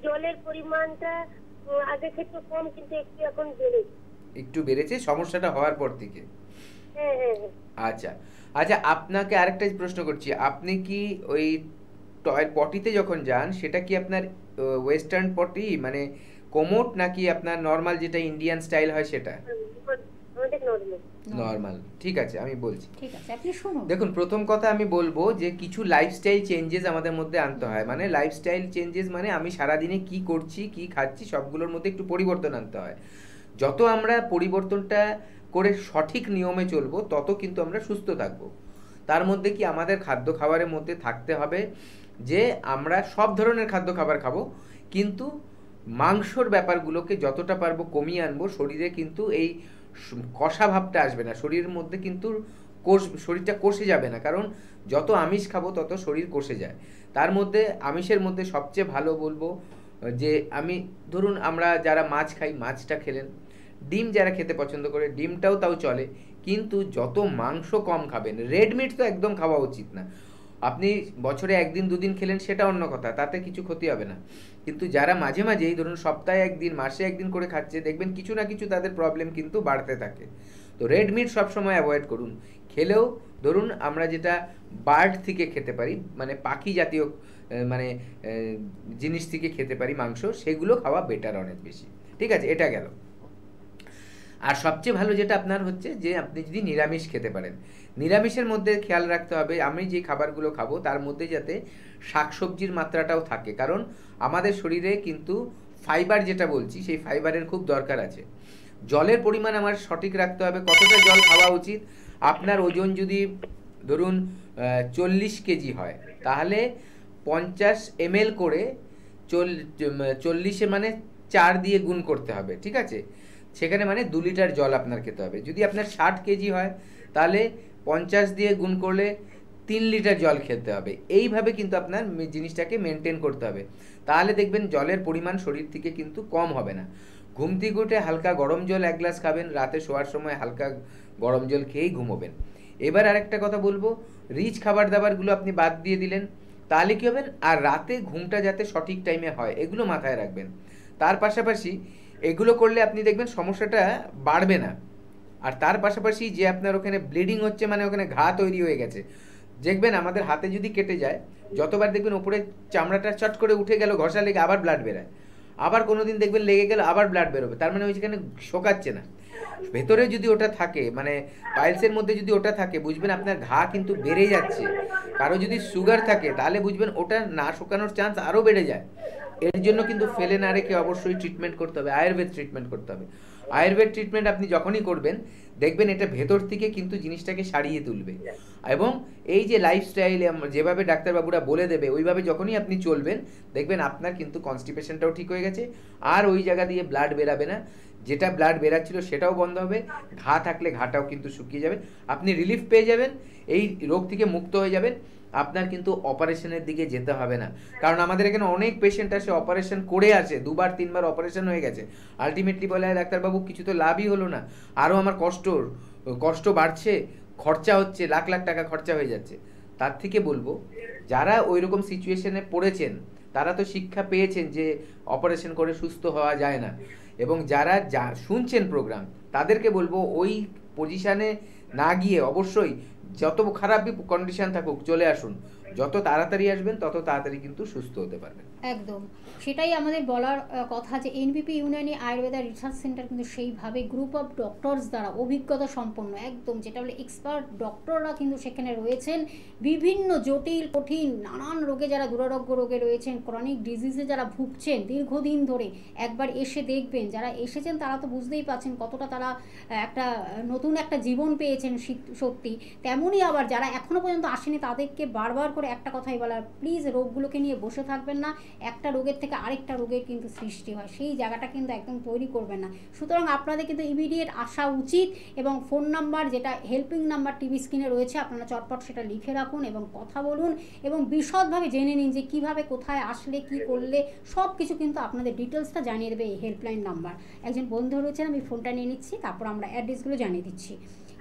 Speaker 3: জলের পরিমাণটা আগে থেকে কম, কিন্তু একটু এখন বেড়েছে।
Speaker 2: একটু বেড়েছে সমস্যাটা হওয়ার পর থেকে।
Speaker 3: হ্যাঁ হ্যাঁ হ্যাঁ।
Speaker 2: আচ্ছা, আচ্ছা, আপনাকে আরেকটা প্রশ্ন করছি। আপনি কি ওই পটিতে যখন যান সেটা কি আপনার ওয়েস্টার্ন পটি, মানে কোমোট, নাকি আপনার নর্মাল যেটা ইন্ডিয়ান স্টাইল হয় সেটা?
Speaker 3: আমাদের নরমাল।
Speaker 2: নর্মাল। ঠিক আছে, আমি বলছি।
Speaker 1: ঠিক আছে, আপনি শুনুন।
Speaker 2: দেখুন, প্রথম কথা আমি বলবো যে কিছু লাইফস্টাইল চেঞ্জেস আমাদের মধ্যে আনতে হয়। মানে লাইফস্টাইল চেঞ্জেস মানে আমি সারাদিনে কি করছি, কি খাচ্ছি, সবগুলোর মধ্যে একটু পরিবর্তন আনতে হয়। যত আমরা পরিবর্তনটা করে সঠিক নিয়মে চলবো তত কিন্তু আমরা সুস্থ থাকবো। তার মধ্যে কি আমাদের খাদ্য খাবারের মধ্যে থাকতে হবে যে আমরা সব ধরনের খাদ্য খাবার খাবো, কিন্তু মাংসর ব্যাপারগুলোকে যতটা পারবো কমিয়ে আনবো। শরীরে কিন্তু এই কষা ভাবটা আসবে না, শরীরের মধ্যে কিন্তু শরীরটা কষে যাবে না, কারণ যত আমিষ খাবো তত শরীর কষে যায়। তার মধ্যে আমিষের মধ্যে সবচেয়ে ভালো বলবো যে আমি ধরুন আমরা যারা মাছ খাই মাছটা খেলেন, ডিম যারা খেতে পছন্দ করে ডিমটাও তাও চলে, কিন্তু যত মাংস কম খাবেন। রেড মিট তো একদম খাওয়া উচিত না। আপনি বছরে একদিন দুদিন খেলেন সেটা অন্য কথা, তাতে কিছু ক্ষতি হবে না, কিন্তু যারা মাঝে মাঝেই ধরুন সপ্তাহে একদিন মাসে একদিন করে খাচ্ছে দেখবেন কিছু না কিছু তাদের প্রবলেম কিন্তু বাড়তে থাকে। তো রেড মিট সবসময় অ্যাভয়েড করুন। খেলেও ধরুন আমরা যেটা বার্ড থেকে খেতে পারি, মানে পাখি জাতীয় মানে জিনিস থেকে খেতে পারি মাংস, সেগুলো খাওয়া বেটার অনেক বেশি। ঠিক আছে, এটা গেল। আর সবচেয়ে ভালো যেটা আপনার হচ্ছে যে আপনি যদি নিরামিষ খেতে পারেন। নিরামিষের মধ্যে খেয়াল রাখতে হবে আমি যে খাবারগুলো খাবো তার মধ্যে যাতে শাকসবজির মাত্রাটাও থাকে, কারণ আমাদের শরীরে কিন্তু ফাইবার যেটা বলছি সেই ফাইবারের খুব দরকার আছে। জলের পরিমাণ আমার সঠিক রাখতে হবে। কতটা জল খাওয়া উচিত? আপনার ওজন যদি ধরুন 40 কেজি হয় তাহলে 50 ml করে 40 মানে 4 দিয়ে গুণ করতে হবে। ঠিক আছে, সেখানে মানে 2 লিটার জল আপনার খেতে হবে। যদি আপনার 60 কেজি হয় তাহলে 50 দিয়ে গুণ করলে 3 লিটার জল খেতে হবে। এইভাবে কিন্তু আপনার জিনিসটাকে মেনটেন করতে হবে, তাহলে দেখবেন জলের পরিমাণ শরীর থেকে কিন্তু কম হবে না। ঘুম থেকে উঠে হালকা গরম জল 1 গ্লাস খাবেন, রাতে শোয়ার সময় হালকা গরম জল খেয়েই ঘুমোবেন। এবার আরেকটা কথা বলবো, রিচ খাবার দাবারগুলো আপনি বাদ দিয়ে দিলেন, তাহলে কী হবে, আর রাতে ঘুমটা যাতে সঠিক টাইমে হয় এগুলো মাথায় রাখবেন। তার পাশাপাশি এগুলো করলে আপনি দেখবেন সমস্যাটা বাড়বে না। আর তার পাশাপাশি যে আপনার ওখানে ব্লিডিং হচ্ছে, মানে ওখানে ঘা তৈরি হয়ে গেছে, দেখবেন আমাদের হাতে যদি কেটে যায় যতবার দেখবেন ওপরে চামড়াটা চট করে উঠে গেল, ঘষা লেগে আবার ব্লাড বেরোয়, আবার কোনো দিন দেখবেন লেগে গেল আবার ব্লাড বেরোবে, তার মানে ওই যেখানে শোকাচ্ছে না। ভেতরে যদি ওটা থাকে, মানে পাইলসের মধ্যে যদি ওটা থাকে, বুঝবেন আপনার ঘা কিন্তু বেড়ে যাচ্ছে। কারো যদি সুগার থাকে তাহলে বুঝবেন ওটা না শুকানোর চান্স আরও বেড়ে যায়। এর জন্য কিন্তু ফেলে না রেখে অবশ্যই ট্রিটমেন্ট করতে হবে, আয়ুর্বেদ ট্রিটমেন্ট করতে হবে। আয়ুর্বেদ ট্রিটমেন্ট আপনি যখনই করবেন দেখবেন এটা ভেতর থেকে কিন্তু জিনিসটাকে সারিয়ে তুলবে। এবং এই যে লাইফস্টাইল যেভাবে ডাক্তারবাবুরা বলে দেবে ওইভাবে যখনই আপনি চলবেন দেখবেন আপনার কিন্তু কনস্টিপেশনটাও ঠিক হয়ে গেছে, আর ওই জায়গা দিয়ে ব্লাড বেরাবে না, যেটা ব্লাড বেরাচ্ছিল সেটাও বন্ধ হবে, ঘা থাকলে ঘাটাও কিন্তু শুকিয়ে যাবে, আপনি রিলিফ পেয়ে যাবেন, এই রোগ থেকে মুক্ত হয়ে যাবেন। আপনার কিন্তু অপারেশনের দিকে যেতে হবে না, কারণ আমাদের এখানে অনেক পেশেন্ট আসে অপারেশন করে আসে, 2বার 3বার অপারেশন হয়ে গেছে, আলটিমেটলি বলে ডাক্তারবাবু কিছু তো লাভই হলো না, আরও আমার কষ্ট বাড়ছে, খরচা হচ্ছে, লাখ লাখ টাকা খরচা হয়ে যাচ্ছে। তার থেকে বলবো যারা ওই রকম সিচুয়েশনে পড়েছেন তারা তো শিক্ষা পেয়েছেন যে অপারেশন করে সুস্থ হওয়া যায় না, এবং যারা শুনছেন প্রোগ্রাম তাদেরকে বলবো ওই পজিশানে না গিয়ে অবশ্যই যত খারাপই কন্ডিশন থাকুক চলে আসুন, যত তাড়াতাড়ি আসবেন তত তাড়াতাড়ি কিন্তু সুস্থ হতে পারবেন।
Speaker 1: একদম সেটাই আমাদের বলার কথা যে এনবিপি ইউনানি আয়ুর্বেদা রিসার্চ সেন্টার কিন্তু সেইভাবে গ্রুপ অফ ডক্টরস দ্বারা অভিজ্ঞতা সম্পন্ন একদম যেটা বলে এক্সপার্ট ডক্টররা কিন্তু সেখানে রয়েছেন। বিভিন্ন জটিল কঠিন নানান রোগে যারা দুরারোগ্য রোগে রয়েছেন, ক্রনিক ডিজিজে যারা ভুগছেন দীর্ঘদিন ধরে, একবার এসে দেখবেন। যারা এসেছেন তারা তো বুঝতেই পারছেন কতটা তারা একটা নতুন একটা জীবন পেয়েছেন সত্যি। তেমনই আবার যারা এখনও পর্যন্ত আসেনি তাদেরকে বারবার করে একটা কথাই বলা, প্লিজ রোগগুলোকে নিয়ে বসে থাকবেন না। একটা রোগের থেকে আরেকটা রোগের কিন্তু সৃষ্টি হয়, সেই জায়গাটা কিন্তু একদম তৈরি করবেন না। সুতরাং আপনাদের কিন্তু ইমিডিয়েট আসা উচিত এবং ফোন নাম্বার যেটা হেল্পিং নাম্বার টিভি স্ক্রিনে রয়েছে আপনারা চটপট সেটা লিখে রাখুন এবং কথা বলুন এবং বিশদভাবে জেনে নিন যে কীভাবে কোথায় আসলে কি করলে সব কিছু কিন্তু আপনাদের ডিটেলসটা জানিয়ে দেবে এই হেল্পলাইন নাম্বার। একজন বন্ধু রয়েছেন, আমি ফোনটা নিয়ে নিচ্ছি, তারপর আমরা অ্যাড্রেসগুলো জানিয়ে দিচ্ছি,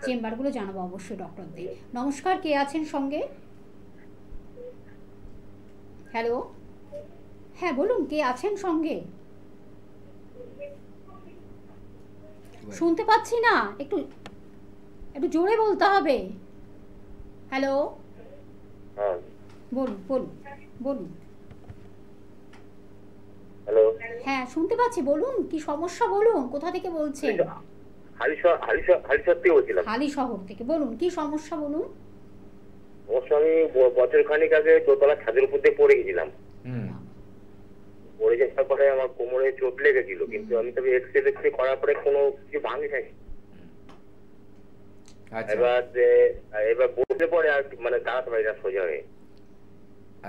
Speaker 1: চেম্বারগুলো জানাবো অবশ্যই ডক্টরদের। নমস্কার, কে আছেন সঙ্গে? হ্যালো, হ্যাঁ বলুন, কে আছেন সঙ্গে? শুনতে পাচ্ছি না, একটু একটু জোরে বলতে হবে। হ্যালো, বলুন বলুন বলুন।
Speaker 4: হ্যালো,
Speaker 1: হ্যাঁ শুনতে পাচ্ছি, বলুন কি সমস্যা, বলুন কোথা থেকে বলছেন?
Speaker 4: হালিশহর থেকে বলছিলাম।
Speaker 1: হালি শহর থেকে, বলুন কি সমস্যা বলুন।
Speaker 4: অবশ্য আমি বছর খানিক আগে দোতলা ছাদের উপর দিয়ে পড়ে গেছিলাম। পড়ে যাওয়ার পরে আমার কোমরে চোট লেগেছিল, কিন্তু আমি তবে এক্সরে করার পরে কোনো কিছু ভাঙি নাই। এবার বসে পরে আর মানে দাঁড়াতে পারি না সোজা হয়ে।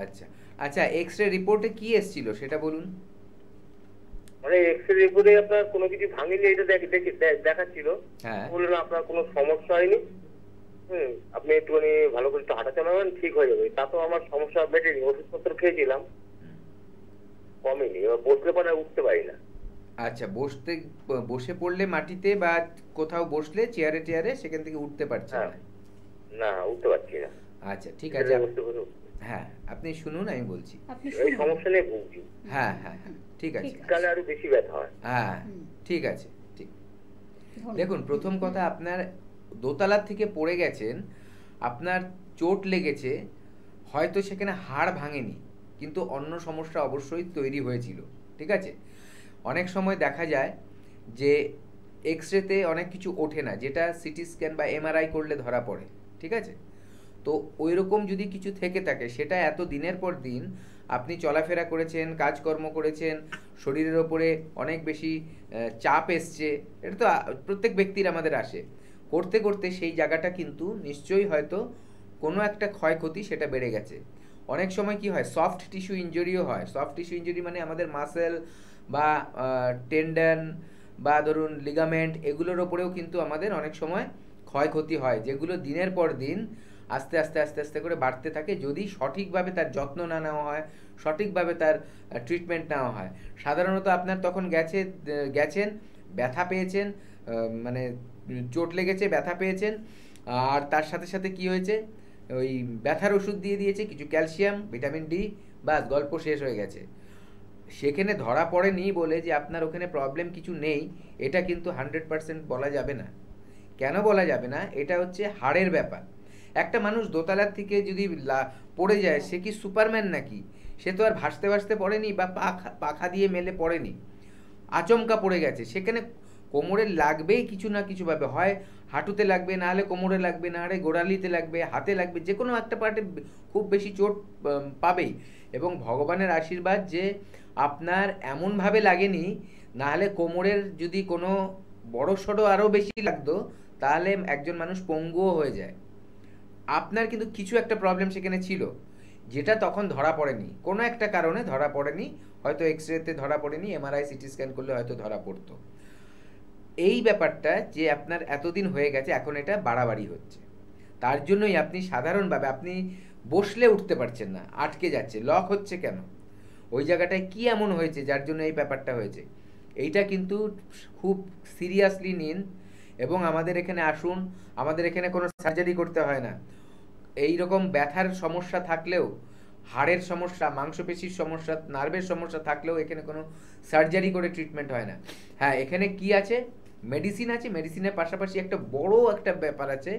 Speaker 2: আচ্ছা আচ্ছা, এক্সরে রিপোর্টে কি এসেছিল সেটা বলুন।
Speaker 4: মানে এক্সরে রিপোর্টে আপনার কোনো কিছু ভাঙিনি এটা দেখাচ্ছিল। বললেন আপনার কোনো সমস্যা হয়নি, আপনি একটুখানি ভালো করে একটু হাঁটাচলা করেন ঠিক হয়ে যাবে। তা তো আমার সমস্যা বেটেনি, ওষুধপত্র খেয়েছিলাম কমেনি, এবার বসলে পরে উঠতে পারি না।
Speaker 2: আচ্ছা, বসে পড়লে মাটিতে বা কোথাও বসলে চেয়ারে টেয়ারে সেখান থেকে উঠতে পারছেন না?
Speaker 4: না, উঠতে পারছি না।
Speaker 2: আচ্ছা ঠিক আছে, হ্যাঁ আপনি শুনুন আমি বলছি।
Speaker 4: এই সমস্যা নিয়ে ভুগছি।
Speaker 2: হ্যাঁ হ্যাঁ হ্যাঁ ঠিক আছে,
Speaker 4: কালে আরো বেশি ব্যথা হয়।
Speaker 2: হ্যাঁ ঠিক আছে, ঠিক। দেখুন, প্রথম কথা, আপনার দোতলার থেকে পড়ে গেছেন, আপনার চোট লেগেছে, হয়তো সেখানে হাড় ভাঙেনি কিন্তু অন্য সমস্যা অবশ্যই তৈরি হয়েছিল, ঠিক আছে? অনেক সময় দেখা যায় যে এক্সরেতে অনেক কিছু ওঠে না, যেটা সিটি স্ক্যান বা এমআরআই করলে ধরা পড়ে, ঠিক আছে? তো ওই রকম যদি কিছু থেকে থাকে, সেটা এত দিনের পর দিন আপনি চলাফেরা করেছেন, কাজকর্ম করেছেন, শরীরের ওপরে অনেক বেশি চাপ এসছে, এটা তো প্রত্যেক ব্যক্তির আমাদের আসে, করতে করতে সেই জায়গাটা কিন্তু নিশ্চয়ই হয়তো কোনো একটা ক্ষয়ক্ষতি সেটা বেড়ে গেছে। অনেক সময় কি হয়, সফট টিস্যু ইনজুরিও হয়। সফট টিস্যু ইনজুরি মানে আমাদের মাসেল বা টেন্ডন বা ধরুন লিগামেন্ট, এগুলোর ওপরেও কিন্তু আমাদের অনেক সময় ক্ষয়ক্ষতি হয়, যেগুলো দিনের পর দিন আস্তে আস্তে আস্তে আস্তে করে বাড়তে থাকে যদি সঠিকভাবে তার যত্ন না নেওয়া হয়, সঠিকভাবে তার ট্রিটমেন্ট নেওয়া হয়। সাধারণত আপনার তখন গেছেন ব্যথা পেয়েছেন, মানে চোট লেগেছে, ব্যথা পেয়েছেন, আর তার সাথে সাথে কি হয়েছে, ওই ব্যথার ওষুধ দিয়ে দিয়েছে, কিছু ক্যালসিয়াম, ভিটামিন ডি, বাস গল্প শেষ হয়ে গেছে। সেখানে ধরা পড়েনি বলে যে আপনার ওখানে প্রবলেম কিছু নেই, এটা কিন্তু 100% বলা যাবে না। কেন বলা যাবে না? এটা হচ্ছে হাড়ের ব্যাপার। একটা মানুষ দোতলার থেকে যদি পড়ে যায়, সে কি সুপারম্যান নাকি? সে তো আর ভাসতে ভাসতে পড়েনি বা পাখা দিয়ে মেলে পড়েনি, আচমকা পড়ে গেছে। সেখানে কোমরে লাগবেই কিছু না কিছুভাবে, হয় হাঁটুতে লাগবে, না হলে কোমরে লাগবে, না হলে গোড়ালিতে লাগবে, হাতে লাগবে, যে কোনো একটা পার্টে খুব বেশি চোট পাবেই। এবং ভগবানের আশীর্বাদ যে আপনার এমনভাবে লাগেনি, না হলে কোমরের যদি কোনো বড় সড়ো আরও বেশি লাগতো তাহলে একজন মানুষ পঙ্গুও হয়ে যায়। আপনার কিন্তু কিছু একটা প্রবলেম সেখানে ছিল, যেটা তখন ধরা পড়েনি, কোনো একটা কারণে ধরা পড়েনি, হয়তো এক্সরেতে ধরা পড়েনি, এমআরআই সিটি স্ক্যান করলে হয়তো ধরা পড়তো। এই ব্যাপারটা যে আপনার এতদিন হয়ে গেছে, এখন এটা বাড়াবাড়ি হচ্ছে। তার জন্যই আপনি সাধারণভাবে আপনি বসলে উঠতে পারছেন না, আটকে যাচ্ছে, লক হচ্ছে কেন? ওই জায়গাটায় কি এমন হয়েছে যার জন্য এই ব্যাপারটা হয়েছে? এইটা কিন্তু খুব সিরিয়াসলি নিন এবং আমাদের এখানে আসুন। আমাদের এখানে কোনো সার্জারি করতে হয় না। এই রকম ব্যথার সমস্যা থাকলেও, হাড়ের সমস্যা, মাংসপেশির সমস্যা, নার্ভের সমস্যা থাকলেও এখানে কোনো সার্জারি করে ট্রিটমেন্ট হয় না। হ্যাঁ, এখানে কি আছে, মেডিসিন আছে, মেডিসিনের পাশাপাশি একটা বড় একটা ব্যাপার আছে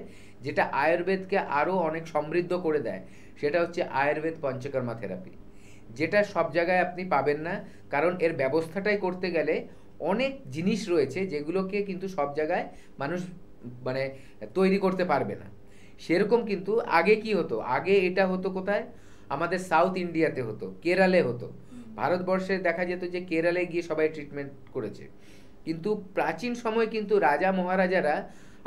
Speaker 2: যেটা আয়ুর্বেদকে আরও অনেক সমৃদ্ধ করে দেয়, সেটা হচ্ছে আয়ুর্বেদ পঞ্চকর্মা থেরাপি। যেটা সব জায়গায় আপনি পাবেন না, কারণ এর ব্যবস্থাটাই করতে গেলে অনেক জিনিস রয়েছে যেগুলোকে কিন্তু সব জায়গায় মানুষ মানে তৈরি করতে পারবে না। সেরকম কিন্তু আগে কি হতো, আগে এটা হতো কোথায়, আমাদের সাউথ ইন্ডিয়াতে হতো, কেরালে হতো। ভারতবর্ষে দেখা যেত যে কেরালে গিয়ে সবাই ট্রিটমেন্ট করেছে, কিন্তু প্রাচীন সময় কিন্তু রাজা মহারাজারা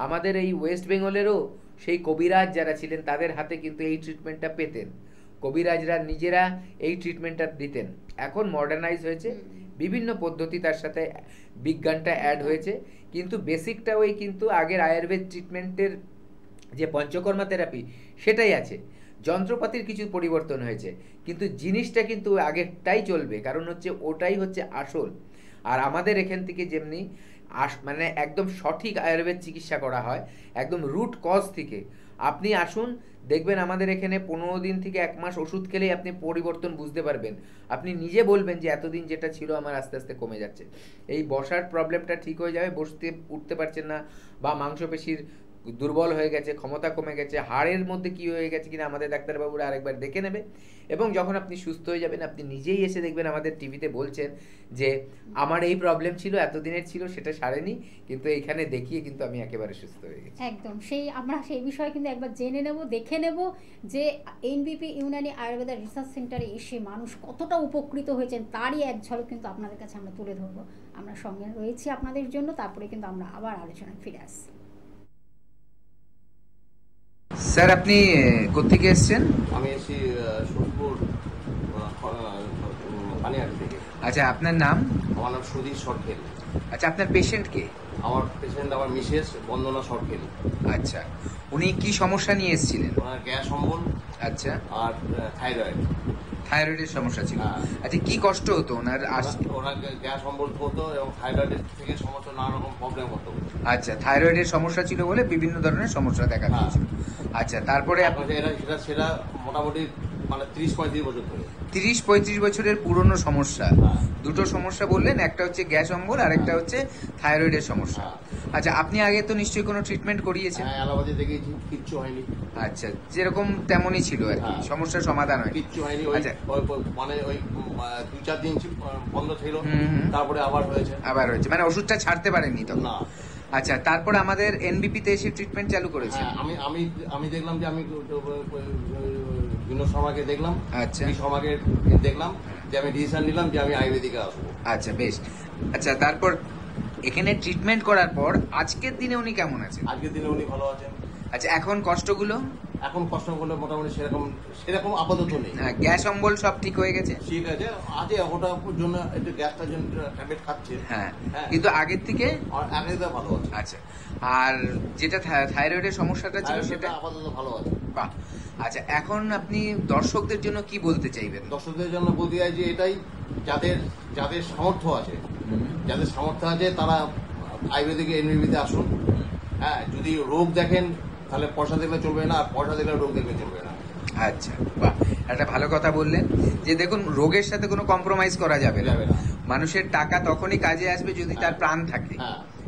Speaker 2: আমাদের এই ওয়েস্ট বেঙ্গলেরও সেই কবিরাজ যারা ছিলেন তাদের হাতে কিন্তু এই ট্রিটমেন্টটা পেতেন, কবিরাজরা নিজেরা এই ট্রিটমেন্টটা দিতেন। এখন মডার্নাইজ হয়েছে, বিভিন্ন পদ্ধতি তার সাথে বিজ্ঞানটা অ্যাড হয়েছে, কিন্তু বেসিকটা ওই কিন্তু আগের আয়ুর্বেদ ট্রিটমেন্টের যে পঞ্চকর্মা থেরাপি সেটাই আছে, যন্ত্রপাতির কিছু পরিবর্তন হয়েছে, কিন্তু জিনিসটা কিন্তু আগেরটাই চলবে, কারণ হচ্ছে ওটাই হচ্ছে আসল। আর আমাদের এখান থেকে যেমনি মানে একদম সঠিক আয়ুর্বেদ চিকিৎসা করা হয়, একদম রুট কজ থেকে। আপনি আসুন, দেখবেন আমাদের এখানে 15 দিন থেকে 1 মাস ওষুধ খেলেই আপনি পরিবর্তন বুঝতে পারবেন। আপনি নিজে বলবেন যে এতদিন যেটা ছিল আমার আস্তে আস্তে কমে যাচ্ছে, এই বসার প্রবলেমটা ঠিক হয়ে যাবে, বসতে উঠতে পারছেন না, বা মাংসপেশির দুর্বল হয়ে গেছে, ক্ষমতা কমে গেছে, হাড়ের মধ্যে কি হয়ে গেছে কিনা আমাদের ডাক্তারবাবুরা আরেকবার দেখে নেবে। এবং যখন আপনি সুস্থ হয়ে যাবেন, আপনি নিজেই এসে দেখবেন আমাদের টিভিতে বলছেন যে আমার এই প্রবলেম ছিল, এতদিনের ছিল, সেটা সারেনি, কিন্তু এইখানে দেখিয়ে কিন্তু আমি একেবারে সুস্থ হয়ে গেছি।
Speaker 1: একদম, আমরা সেই বিষয়ে কিন্তু একবার জেনে নেব, দেখে নেব যে এনবিপি ইউনানি আয়ুর্বেদা রিসার্চ সেন্টারে এসে মানুষ কতটা উপকৃত হয়েছেন, তারই এক ঝলক কিন্তু আপনাদের কাছে আমরা তুলে ধরবো। আমরা সঙ্গে রয়েছি আপনাদের জন্য, তারপরে কিন্তু আমরা আবার আলোচনায় ফিরে আসছি।
Speaker 2: স্যার আপনি কোথেকে এসেছেন?
Speaker 5: আমি এসেছি সোদপুর পানিহাটি থেকে।
Speaker 2: আচ্ছা, আপনার নাম?
Speaker 5: আমার নাম সুধীর সরখেল।
Speaker 2: আচ্ছা, আপনার পেশেন্ট কে?
Speaker 5: আমার পেশেন্ট আমার মিসেস বন্দনা সরখেল।
Speaker 2: আচ্ছা, উনি কি সমস্যা নিয়ে এসেছিলেন?
Speaker 5: ওনার গ্যাস অম্বল,
Speaker 2: আচ্ছা,
Speaker 5: আর
Speaker 2: থাইরয়েডের সমস্যা ছিল। আচ্ছা, কি কষ্ট হতো ওনার?
Speaker 5: ওনার গ্যাস অম্বল হতো এবং থাইরয়েডের থেকে সমস্যা নানা রকম প্রবলেম হতো।
Speaker 2: আচ্ছা, থাইরয়েডের সমস্যা ছিল বলে বিভিন্ন ধরনের সমস্যা দেখা দিয়েছিল। আচ্ছা, তারপরে
Speaker 5: সেটা মোটামুটি মানে 30-35 বছর ধরে।
Speaker 2: 30-35 বছরের পুরনো সমস্যা। দুটো সমস্যা বললেন, একটা হচ্ছে গ্যাস অম্বল আর একটা হচ্ছে থাইরয়েডের সমস্যা। আচ্ছা, আপনি আগে তো নিশ্চয়ই কোনো ট্রিটমেন্ট করিয়েছেন?
Speaker 5: হ্যাঁ, অ্যালোপ্যাথি দেখিয়েছি, কিচ্ছু হয়নি।
Speaker 2: আচ্ছা, যেরকম তেমনই ছিল আর কি, সমস্যার সমাধান হয়
Speaker 5: কিচ্ছু হয়নি। মানে ওই 2-4 দিন বন্ধ ছিল, তারপরে আবার হয়েছে। মানে
Speaker 2: ওষুধটা ছাড়তে পারেননি তখন?
Speaker 5: না।
Speaker 2: আচ্ছা, তারপর আমাদের এনবিপি তে এসে ট্রিটমেন্ট চালু করেছে।
Speaker 5: আমি দেখলাম যে আমি বিনোদ শর্মাকে দেখলাম।
Speaker 2: আচ্ছা,
Speaker 5: শর্মাকে দেখলাম যে আমি ডিসিশন নিলাম যে আমি আয়ুর্বেদিকে আসবো।
Speaker 2: আচ্ছা, বেশ। আচ্ছা, তারপর এখানে ট্রিটমেন্ট করার পর আজকের দিনে উনি কেমন আছেন?
Speaker 5: আজকের দিনে উনি ভালো আছেন।
Speaker 2: আচ্ছা, এখন কষ্টগুলো
Speaker 5: মোটামুটি সেরকম আপাতত নেই।
Speaker 2: হ্যাঁ, গ্যাস অম্বল সব ঠিক হয়ে গেছে?
Speaker 5: ঠিক আছে, আজকে ওটার জন্য একটু গ্যাসটার জন্য ট্যাবলেট খাচ্ছে।
Speaker 2: হ্যাঁ, কিন্তু আগের থেকে
Speaker 5: ভালো আছে।
Speaker 2: আচ্ছা, আর যেটা থাইরয়েডের সমস্যাটা ছিল সেটা
Speaker 5: আপাতত ভালো আছে।
Speaker 2: বাহ। আচ্ছা, এখন আপনি দর্শকদের জন্য কি বলতে চাইবেন?
Speaker 5: দর্শকদের জন্য বলতে চাই যে এটাই, যাদের সামর্থ্য আছে তারা আয়ুর্বেদিকে এনবিপিতে আসুন। হ্যাঁ, যদি রোগ দেখেন তাহলে পয়সা দেখলে চলবে না, আর পয়সা দেখলে রোগ দেখলে চলবে না।
Speaker 2: আচ্ছা, বাহ, একটা ভালো কথা বললেন যে দেখুন, রোগের সাথে কোনো কম্প্রোমাইজ করা যাবে না। মানুষের টাকা তখনই কাজে আসবে যদি তার প্রাণ থাকে।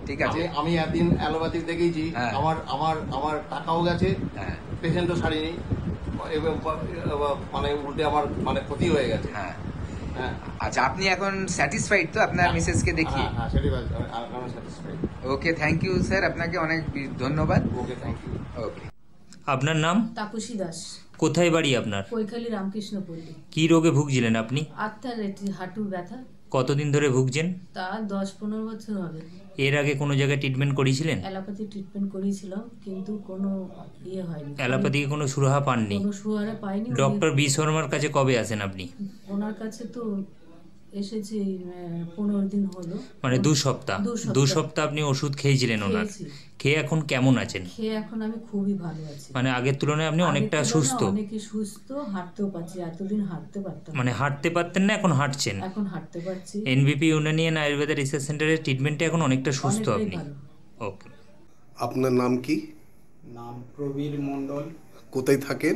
Speaker 2: ঠিক আছে,
Speaker 5: আমি একদিন অ্যালোপ্যাথিক দেখিয়েছি, আমার টাকাও গেছে, পেশেন্টও সারিনি, মানে উল্টে আমার মানে ক্ষতি হয়ে গেছে।
Speaker 2: হ্যাঁ, আচ্ছা, আপনি এখন স্যাটিসফাইড তো আপনার মিসেসকে দেখিয়ে? ওকে, থ্যাংক ইউ স্যার, আপনাকে অনেক ধন্যবাদ।
Speaker 5: ওকে, থ্যাংক ইউ।
Speaker 2: ওকে।
Speaker 6: আপনার নাম?
Speaker 7: তাপসী দাস।
Speaker 6: কোথায় বাড়ি আপনার?
Speaker 7: কৈখালি রামকৃষ্ণপল্লী।
Speaker 6: কি রোগে ভুগছিলেন আপনি?
Speaker 7: হাঁটুর ব্যথা।
Speaker 6: কতদিন ধরে ভুগছেন?
Speaker 7: তা 10-15 বছর হবে।
Speaker 6: এর আগে কোনো জায়গায় ট্রিটমেন্ট করিয়েছিলেন?
Speaker 7: অ্যালোপ্যাথি ট্রিটমেন্ট করেছিলাম, কিন্তু কোনো হয়নি।
Speaker 6: অ্যালোপ্যাথিকে কোনো সুরাহা পাননি?
Speaker 7: কোনো সুরাহা পাইনি।
Speaker 6: ডক্টর বি শর্মার কাছে কবে আসেন আপনি?
Speaker 7: ওনার কাছে তো এসেছি 15 দিন হলো।
Speaker 6: মানে 2 সপ্তাহ? 2 সপ্তাহ আপনি ওষুধ খেয়েছিলেন ওনার? খেয়ে এখন কেমন আছেন?
Speaker 7: খেয়ে এখন আমি খুবই ভালো আছি।
Speaker 6: মানে আগের তুলনায় আপনি অনেকটা সুস্থ?
Speaker 7: অনেকই সুস্থ, হাঁটতেও পারছি। এতদিন হাঁটতে পারতাম।
Speaker 6: মানে হাঁটতে পারতেন না, এখন হাঁটছেন?
Speaker 7: এখন হাঁটতে পারছি।
Speaker 6: এনবিপি ইউনানি আয়ুর্বেদা রিসার্চ সেন্টারের ট্রিটমেন্টে এখন অনেকটা সুস্থ আপনি? ওকে।
Speaker 8: আপনার নাম কি?
Speaker 9: নাম প্রবীর মণ্ডল।
Speaker 8: কোথায় থাকেন?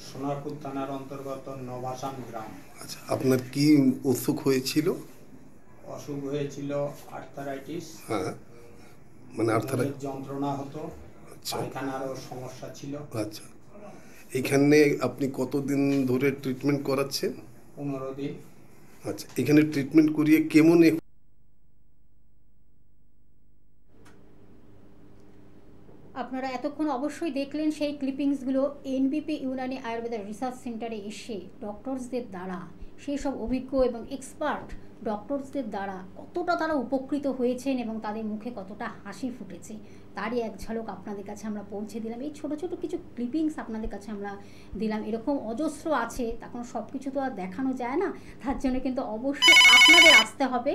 Speaker 9: সোনারপুর থানার অন্তর্গত নবাসান গ্রাম।
Speaker 8: আচ্ছা, আপনার কি অসুখ হয়েছিল?
Speaker 9: অসুখ হয়েছিল আর্থারাইটিস।
Speaker 8: হ্যাঁ, মানে আর্থারাইটিস
Speaker 9: যন্ত্রণা হতো। আচ্ছা, পায়খানারও সমস্যা ছিল।
Speaker 8: আচ্ছা, এইখানে আপনি কতদিন ধরে ট্রিটমেন্ট করাচ্ছেন?
Speaker 9: 15 দিন।
Speaker 8: আচ্ছা, এখানে ট্রিটমেন্ট করিয়ে কেমন
Speaker 1: আপনারা এতক্ষণ অবশ্যই দেখলেন সেই ক্লিপিংসগুলো এনবিপি ইউনানি আয়ুর্বেদা রিসার্চ সেন্টারে এসে ডক্টরসদের দ্বারা, সেই সব অভিজ্ঞ এবং এক্সপার্ট ডক্টরসদের দ্বারা কতটা তারা উপকৃত হয়েছেন এবং তাদের মুখে কতটা হাসি ফুটেছে তারই এক ঝলক আপনাদের কাছে আমরা পৌঁছে দিলাম। এই ছোট ছোট কিছু ক্লিপিংস আপনাদের কাছে আমরা দিলাম, এরকম অজস্র আছে, তখন সব কিছু তো আর দেখানো যায় না, তার জন্য কিন্তু অবশ্যই আপনাদের আসতে হবে।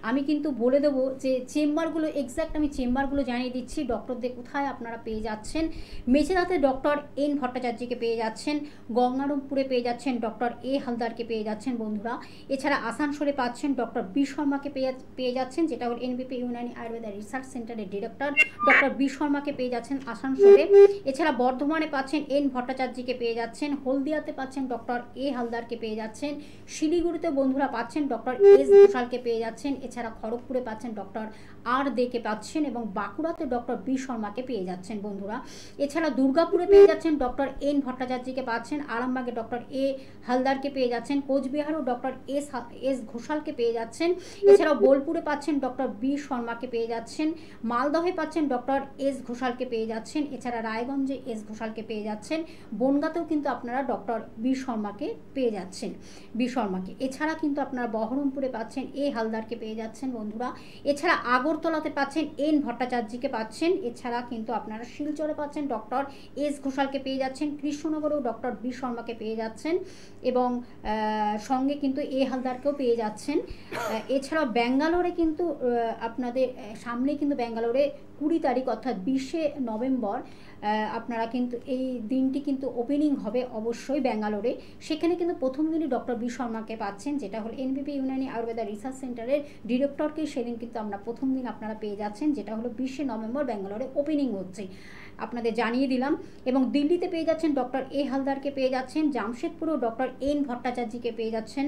Speaker 1: আমি কিন্তু বলে দেবো যে চেম্বারগুলো এক্স্যাক্ট আমি চেম্বারগুলো জানিয়ে দিচ্ছি, ডক্টরদের কোথায় আপনারা পেয়ে যাচ্ছেন। মেচেদাতে ডক্টর এন ভট্টাচার্যকে পেয়ে যাচ্ছেন, গঙ্গারামপুরে পেয়ে যাচ্ছেন ডক্টর এ হালদারকে পেয়ে যাচ্ছেন বন্ধুরা। এছাড়া আসানসোলে পাচ্ছেন ডক্টর বি শর্মাকে পেয়ে যাচ্ছেন, যেটা হল এনবিপি ইউনানি আয়ুর্বেদা রিসার্চ সেন্টারের ডিরেক্টর ডক্টর বি শর্মাকে পেয়ে যাচ্ছেন আসানসোলে। এছাড়া বর্ধমানে পাচ্ছেন এন ভট্টাচার্যকে পেয়ে যাচ্ছেন, হলদিয়াতে পাচ্ছেন ডক্টর এ হালদারকে পেয়ে যাচ্ছেন, শিলিগুড়িতে বন্ধুরা পাচ্ছেন ডক্টর এস ঘোষালকে পেয়ে যাচ্ছেন। এছাড়া খড়গপুরে পাচ্ছেন ডক্টর আর দেকে পাচ্ছেন এবং বাঁকুড়াতে ডক্টর বি শর্মাকে পেয়ে যাচ্ছেন বন্ধুরা। এছাড়া দুর্গাপুরে পেয়ে যাচ্ছেন ডক্টর এন ভট্টাচার্যকে পাচ্ছেন, আরামবাগে ডক্টর এ হালদারকে পেয়ে যাচ্ছেন, কোচবিহারেও ডক্টর এস ঘোষালকে পেয়ে যাচ্ছেন। এছাড়াও বোলপুরে পাচ্ছেন ডক্টর বি শর্মাকে পেয়ে যাচ্ছেন, মালদহে পাচ্ছেন ডক্টর এস ঘোষালকে পেয়ে যাচ্ছেন। এছাড়া রায়গঞ্জে এস ঘোষালকে পেয়ে যাচ্ছেন, বনগাঁতেও কিন্তু আপনারা ডক্টর বি শর্মাকে পেয়ে যাচ্ছেন, বি শর্মাকে। এছাড়া কিন্তু আপনারা বহরমপুরে পাচ্ছেন এ হালদারকে পেয়ে যাচ্ছেন বন্ধুরা। এছাড়া আগরতলাতে পাচ্ছেন এন ভট্টাচার্যকে পাচ্ছেন। এছাড়া কিন্তু আপনারা শিলচরে পাচ্ছেন ডক্টর এস ঘোষালকে পেয়ে যাচ্ছেন, কৃষ্ণনগরেও ডক্টর বি শর্মাকে পেয়ে যাচ্ছেন এবং সঙ্গে কিন্তু এ হালদারকেও পেয়ে যাচ্ছেন। এছাড়াও ব্যাঙ্গালোরে কিন্তু আপনাদের সামনে কিন্তু ব্যাঙ্গালোরে 20 তারিখ অর্থাৎ 20শে নভেম্বর আপনারা কিন্তু এই দিনটি কিন্তু ওপেনিং হবে অবশ্যই ব্যাঙ্গালোরে। সেখানে কিন্তু প্রথম দিনই ডক্টর বি শর্মাকে পাচ্ছেন, যেটা হল এনবিপি ইউনানি আয়ুর্বেদা রিসার্চ সেন্টারের ডিরেক্টরকে সেদিন কিন্তু আমরা প্রথম দিন আপনারা পেয়ে যাচ্ছেন, যেটা হলো 20শে নভেম্বর ব্যাঙ্গালোরে ওপেনিং হচ্ছে, আপনাদের জানিয়ে দিলাম। এবং দিল্লিতে পেয়ে যাচ্ছেন ডক্টর এ হালদারকে পেয়ে যাচ্ছেন, জামশেদপুরেও ডক্টর এন ভট্টাচার্যকে পেয়ে যাচ্ছেন।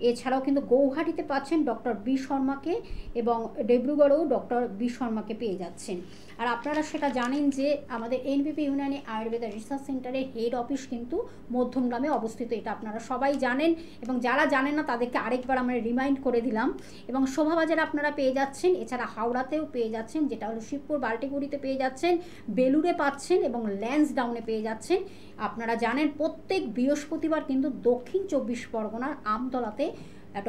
Speaker 1: এছাড়াও কিন্তু গৌহাটিতে পাচ্ছেন ডক্টর বি শর্মাকে এবং ডিব্রুগড়েও ডক্টর বি শর্মাকে পেয়ে যাচ্ছেন। আর আপনারা সেটা জানেন যে আমাদের এনবিপি ইউনানি আয়ুর্বেদা রিসার্চ সেন্টারের হেড অফিস কিন্তু মধ্যমগ্রামে অবস্থিত, এটা আপনারা সবাই জানেন এবং যারা জানেন না তাদেরকে আরেকবার আমরা রিমাইন্ড করে দিলাম। এবং শোভাবাজারে আপনারা পেয়ে যাচ্ছেন, এছাড়া হাওড়াতেও পেয়ে যাচ্ছেন, যেটা হলো শিবপুর বাল্টিগুড়িতে পেয়ে যাচ্ছেন, বেলুড়ে পাচ্ছেন এবং ল্যান্সডাউনে পেয়ে যাচ্ছেন। আপনারা জানেন প্রত্যেক বৃহস্পতিবার কিন্তু দক্ষিণ 24 পরগনার আমতলাতে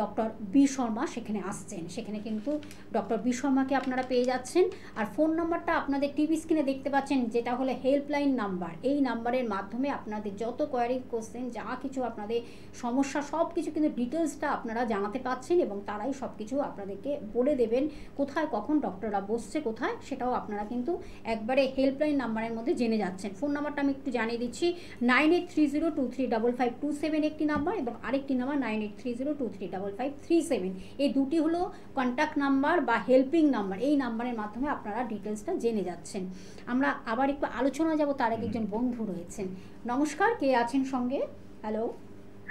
Speaker 1: ডক্টর বি শর্মা সেখানে আসছেন, সেখানে কিন্তু ডক্টর বি শর্মাকে আপনারা পেয়ে যাচ্ছেন। আর ফোন নাম্বারটা আপনাদের টিভি স্ক্রিনে দেখতে পাচ্ছেন, যেটা হলো হেল্পলাইন নাম্বার। এই নাম্বারের মাধ্যমে আপনাদের যত কোয়ারি কোশ্চেন যা কিছু আপনাদের সমস্যা সব কিছু কিন্তু ডিটেলসটা আপনারা জানাতে পাচ্ছেন এবং তারাই সব কিছু আপনাদেরকে বলে দেবেন কোথায় কখন ডক্টররা বসছে কোথায়, সেটাও আপনারা কিন্তু একবারে হেল্পলাইন নাম্বারের মধ্যে জেনে যাচ্ছেন। ফোন নাম্বারটা আমি একটু জানিয়ে দিচ্ছি, 9830235527 একটি নাম্বার এবং আরেকটি নাম্বার 9830235537। এই দুটি হলো কন্ট্যাক্ট নাম্বার বা হেল্পিং নাম্বার, এই নাম্বারের মাধ্যমে আপনারা ডিটেলসটা জেনে যাচ্ছেন। আমরা আবার একটু আলোচনা যাব, তার আগে একজন বন্ধু রয়েছেন। নমস্কার, কে আছেন সঙ্গে? হ্যালো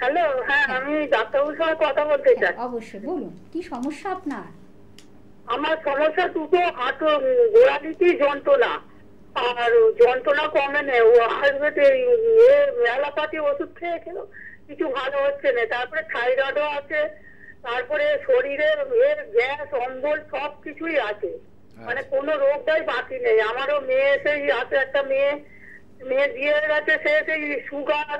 Speaker 3: হ্যালো, হ্যাঁ আমি ডাক্তারবাবুর সঙ্গে কথা বলতে চাই।
Speaker 1: অবশ্যই বলুন, কি সমস্যা আপনার?
Speaker 3: আমার সমস্যা দুটো, হাঁটু গোড়ালিতে যন্ত্রণা, আর যন্ত্রণা কমে নেই, ও আয়ুর্বেদের অ্যালোপ্যাথি ওষুধ খেয়ে খেলো কিছু ভালো হচ্ছে না। তারপরে থাইরয়েডও আছে, তারপরে শরীরের গ্যাস অম্বল সব কিছুই আছে, মানে কোনো রোগটাই বাকি নেই। আমারও মেয়ে সেই আছে, একটা মেয়ে বিয়ে হয়ে গেছে, সে সেই সুগার,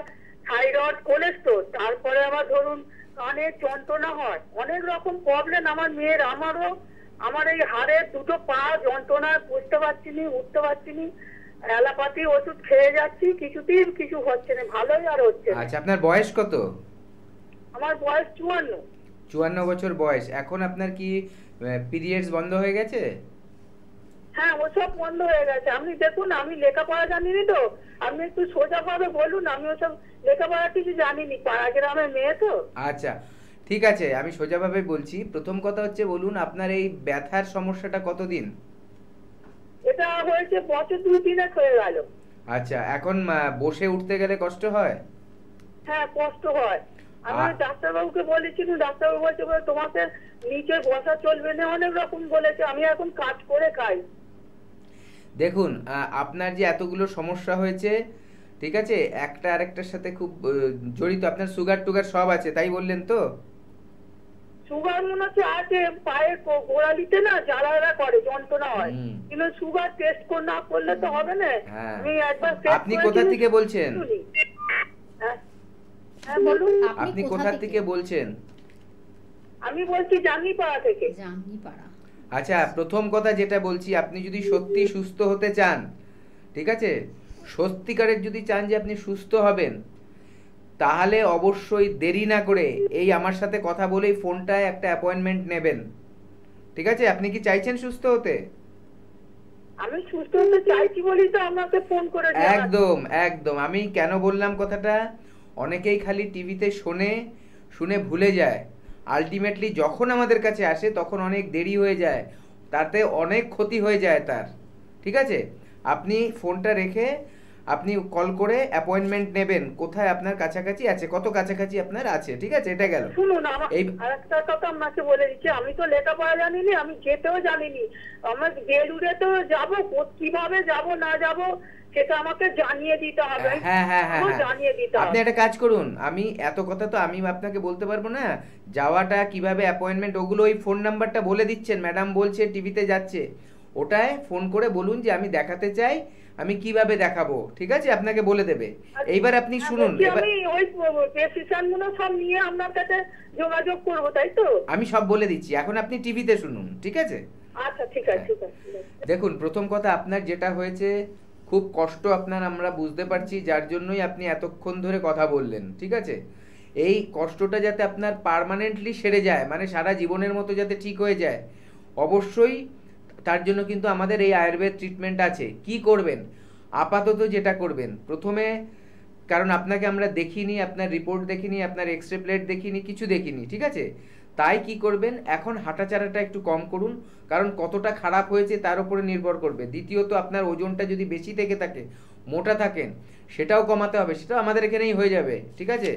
Speaker 3: থাইরয়েড, কোলেস্ট্রল, তারপরে আবার ধরুন কানের যন্ত্রণা হয়, অনেক রকম প্রবলেম আমার মেয়ের। আমারও, আমার এই হাড়ের দুটো পা যন্ত্রণা, বুঝতে পারছি নি, উঠতে পারছি নি, অ্যালোপ্যাথি ওষুধ খেয়ে যাচ্ছি, কিছুতেই কিছু হচ্ছে না, ভালোই আর হচ্ছে না।
Speaker 2: আচ্ছা, আপনার বয়স কত?
Speaker 3: আমার বয়স 54।
Speaker 2: 54 বছর বয়স। এখন আপনার কি পিরিয়ডস বন্ধ হয়ে গেছে?
Speaker 3: হ্যাঁ, ওসব বন্ধ হয়ে গেছে। আপনি দেখুন, আমি লেখাপড়া জানিনি তো, আপনি একটু সোজাভাবে বলুন, আমি ওসব লেখাপড়া কিছু জানিনি, পাড়া গ্রামের মেয়ে তো।
Speaker 2: আচ্ছা ঠিক আছে, আমি সোজাভাবে বলছি। প্রথম কথা হচ্ছে বলুন, আপনার এই ব্যথার সমস্যাটা কতদিন?
Speaker 3: এটা হয়েছে বছর 2-3 হয়ে গেল।
Speaker 2: আচ্ছা, এখন বসে উঠতে গেলে কষ্ট হয়?
Speaker 3: হ্যাঁ, কষ্ট হয়। আমি ডাক্তারবাবুকে বলেছিলাম, ডাক্তারবাবু বলছে তোমাকে নিচে বসা চলবে না, অনেক রকম বলেছে। আমি এখন কাজ করে খাই।
Speaker 2: দেখুন, আপনার যে এতগুলো সমস্যা হয়েছে, ঠিক আছে, একটা আরেকটার সাথে খুব জড়িত। আপনার সুগার টুগার সব আছে তাই বললেন তো?
Speaker 10: সুগার মনে হচ্ছে আছে, পায়ের গোড়ালিতে না জ্বালা করে, যন্ত্রণা হয়, কিন্তু সুগার টেস্ট না করলে তো হবে না। আমি একবার
Speaker 2: আপনি কোথা থেকে বলছেন?
Speaker 10: হ্যাঁ বলুন।
Speaker 2: আপনি কোথা থেকে বলছেন?
Speaker 10: আমি বলছি জাঙ্গিপাড়া থেকে।
Speaker 1: জাঙ্গিপাড়া।
Speaker 2: আচ্ছা, প্রথম কথা যেটা বলছি, আপনি যদি সত্যি সুস্থ হতে চান, ঠিক আছে, সত্যিকারের যদি চান যে আপনি সুস্থ হবেন, তাহলে অবশ্যই দেরি না করে এই আমার সাথে কথা বলেই ফোনটায় একটা অ্যাপয়েন্টমেন্ট নেবেন। ঠিক আছে? আপনি কি চাইছেন সুস্থ হতে?
Speaker 10: আমি সুস্থ হতে চাইছি বলি তো আপনাকে ফোন করে।
Speaker 2: একদম একদম। আমি কেন বললাম কথাটা, অনেকেই খালি টিভিতে শুনে ভুলে যায়, আলটিমেটলি যখন আমাদের কাছে আসে তখন অনেক দেরি হয়ে যায়, তাতে অনেক ক্ষতি হয়ে যায় তার। ঠিক আছে, আপনি ফোনটা রেখে আপনি কল করে অ্যাপয়েন্টমেন্ট নেবেন, কোথায় আপনার কাছাকাছি আছে, কত কাছাকাছি আপনার আছে। ঠিক আছে, এটা গেল।
Speaker 10: শুনুন, আরেকটা কথা আপনাকে বলে দিচ্ছি, আমি তো লেখাপড়া জানিনি, আমি যেতেও জানিনি। আমার বেলুড়ে তো যাবো, কিভাবে যাব না যাব সেটা আমাকে জানিয়ে দিতে হবে।
Speaker 2: হ্যাঁ হ্যাঁ হ্যাঁ,
Speaker 10: জানিয়ে দিতে হবে।
Speaker 2: আপনি একটা কাজ করুন, আমি এত কথা তো আমি আপনাকে বলতে পারবো না, যাওয়াটা কিভাবে অ্যাপয়েন্টমেন্ট ওগুলো ওই ফোন নাম্বারটা বলে দিচ্ছেন, ম্যাডাম বলছে টিভিতে যাচ্ছে, ওটায় ফোন করে বলুন যে আমি দেখাতে চাই, আমি কিভাবে দেখাবো। ঠিক আছে, আপনাকে বলে দেবে। এইবার আপনি শুনুন,
Speaker 10: আমি ওই প্রেসক্রিপশনগুলো সব নিয়ে আপনার কাছে যোগাযোগ করব, তাই তো?
Speaker 2: আমি সব বলে দিচ্ছি, এখন আপনি টিভিতে শুনুন। ঠিক আছে?
Speaker 10: আচ্ছা ঠিক আছে, ঠিক আছে।
Speaker 2: দেখুন, প্রথম কথা আপনার যেটা হয়েছে, খুব কষ্ট আপনার আমরা বুঝতে পারছি, যার জন্যই আপনি এতক্ষণ ধরে কথা বললেন। ঠিক আছে, এই কষ্টটা যাতে আপনার পার্মানেন্টলি সেরে যায়, মানে সারা জীবনের মতো যাতে ঠিক হয়ে যায়, অবশ্যই তার জন্য কিন্তু আমাদের এই আয়ুর্বেদ ট্রিটমেন্ট আছে। কি করবেন? আপাতত যেটা করবেন, প্রথমে, কারণ আপনাকে আমরা দেখিনি, আপনার রিপোর্ট দেখিনি, আপনার এক্সরে প্লেট দেখিনি, কিছু দেখিনি। ঠিক আছে, তাই কি করবেন, এখন হাঁটাচাড়াটা একটু কম করুন, কারণ কতটা খারাপ হয়েছে তার উপরে নির্ভর করবে। দ্বিতীয়ত, আপনার ওজনটা যদি বেশি থেকে থাকে, মোটা থাকেন, সেটাও কমাতে হবে, সেটাও আমাদের এখানেই হয়ে যাবে। ঠিক আছে,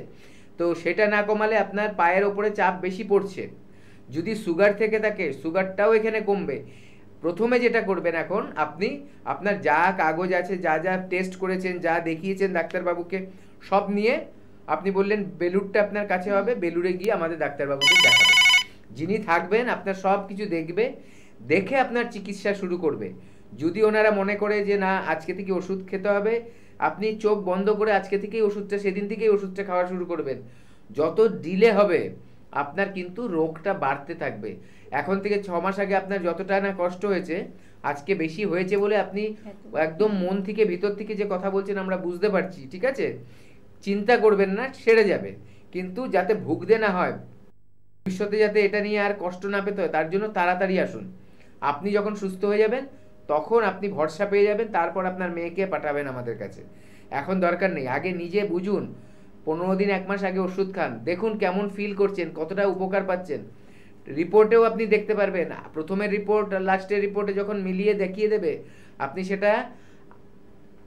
Speaker 2: তো সেটা না কমালে আপনার পায়ের ওপরে চাপ বেশি পড়ছে। যদি সুগার থেকে থাকে, সুগারটাও এখানে কমবে। প্রথমে যেটা করবেন, এখন আপনি আপনার যা কাগজ আছে, যা যা টেস্ট করেছেন, যা দেখিয়েছেন ডাক্তারবাবুকে, সব নিয়ে, আপনি বললেন বেলুড়টা আপনার কাছে হবে, বেলুড়ে গিয়ে আমাদের ডাক্তারবাবুকে দেখাবেন। যিনি থাকবেন আপনার সব কিছু দেখবে, দেখে আপনার চিকিৎসা শুরু করবে। যদি ওনারা মনে করে যে না আজকে থেকে ওষুধ খেতে হবে, আপনি চোখ বন্ধ করে আজকে থেকেই ওষুধটা, সেদিন থেকেই ওষুধটা খাওয়া শুরু করবেন। যত ডিলে হবে আপনার কিন্তু রোগটা বাড়তে থাকবে। এখন থেকে 6 মাস আগে আপনার যতটা না কষ্ট হয়েছে, আজকে বেশি হয়েছে বলে আপনি একদম মন থেকে ভিতর থেকে যে কথা বলছেন আমরা বুঝতে পারছি। ঠিক আছে, চিন্তা করবেন না, সেরে যাবে, কিন্তু যাতে ভুগতে না হয়, ভবিষ্যতে যাতে এটা নিয়ে আর কষ্ট না পেতে হয়, তার জন্য তাড়াতাড়ি আসুন। আপনি যখন সুস্থ হয়ে যাবেন তখন আপনি ভরসা পেয়ে যাবেন, তারপর আপনার মেয়েকে পাঠাবেন আমাদের কাছে। এখন দরকার নেই, আগে নিজে বুঝুন, 15 দিন 1 মাস আগে ওষুধ খান, দেখুন কেমন ফিল করছেন, কতটা উপকার পাচ্ছেন। রিপোর্টেও আপনি দেখতে পারবেন, প্রথমের রিপোর্ট লাস্টের রিপোর্টে যখন মিলিয়ে দেখিয়ে দেবে, আপনি সেটা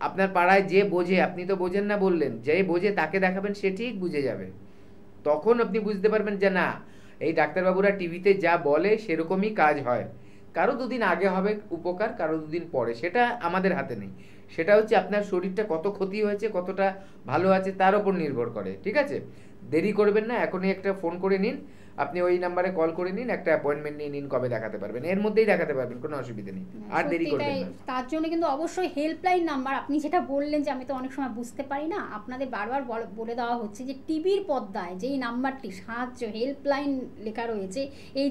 Speaker 2: আপনার পাড়ায় যে বোঝে, আপনি তো বোঝেন না বললেন, যে বোঝে তাকে দেখাবেন, সে ঠিক বুঝে যাবে। তখন আপনি বুঝতে পারবেন যে না, এই ডাক্তারবাবুরা টিভিতে যা বলে সেরকমই কাজ হয়। কারো 2 দিন আগে হবে উপকার, কারো 2 দিন পরে, সেটা আমাদের হাতে নেই। সেটা হচ্ছে আপনার শরীরটা কত ক্ষতি হয়েছে, কতটা ভালো আছে তার উপর নির্ভর করে। ঠিক আছে, দেরি করবেন না, এখনই একটা ফোন করে নিন, আপনি ওই নাম্বারে কল করে নিন, একটা অ্যাপয়েন্টমেন্ট নিয়ে নিন, কবে দেখাতে পারবেন, এর মধ্যেই দেখাতে পারবেন, কোনো অসুবিধা নেই, আর দেরি করবেন না।
Speaker 1: তার জন্য কিন্তু অবশ্যই হেল্পলাইন নাম্বার, আপনি যেটা বললেন যে আমি তো অনেক সময় বুঝতে পারি না, আপনাদের বারবার বলে দেওয়া হচ্ছে যে টিভির পর্দায় যেই নাম্বারটি সাহায্য হেল্পলাইন লেখা রয়েছে,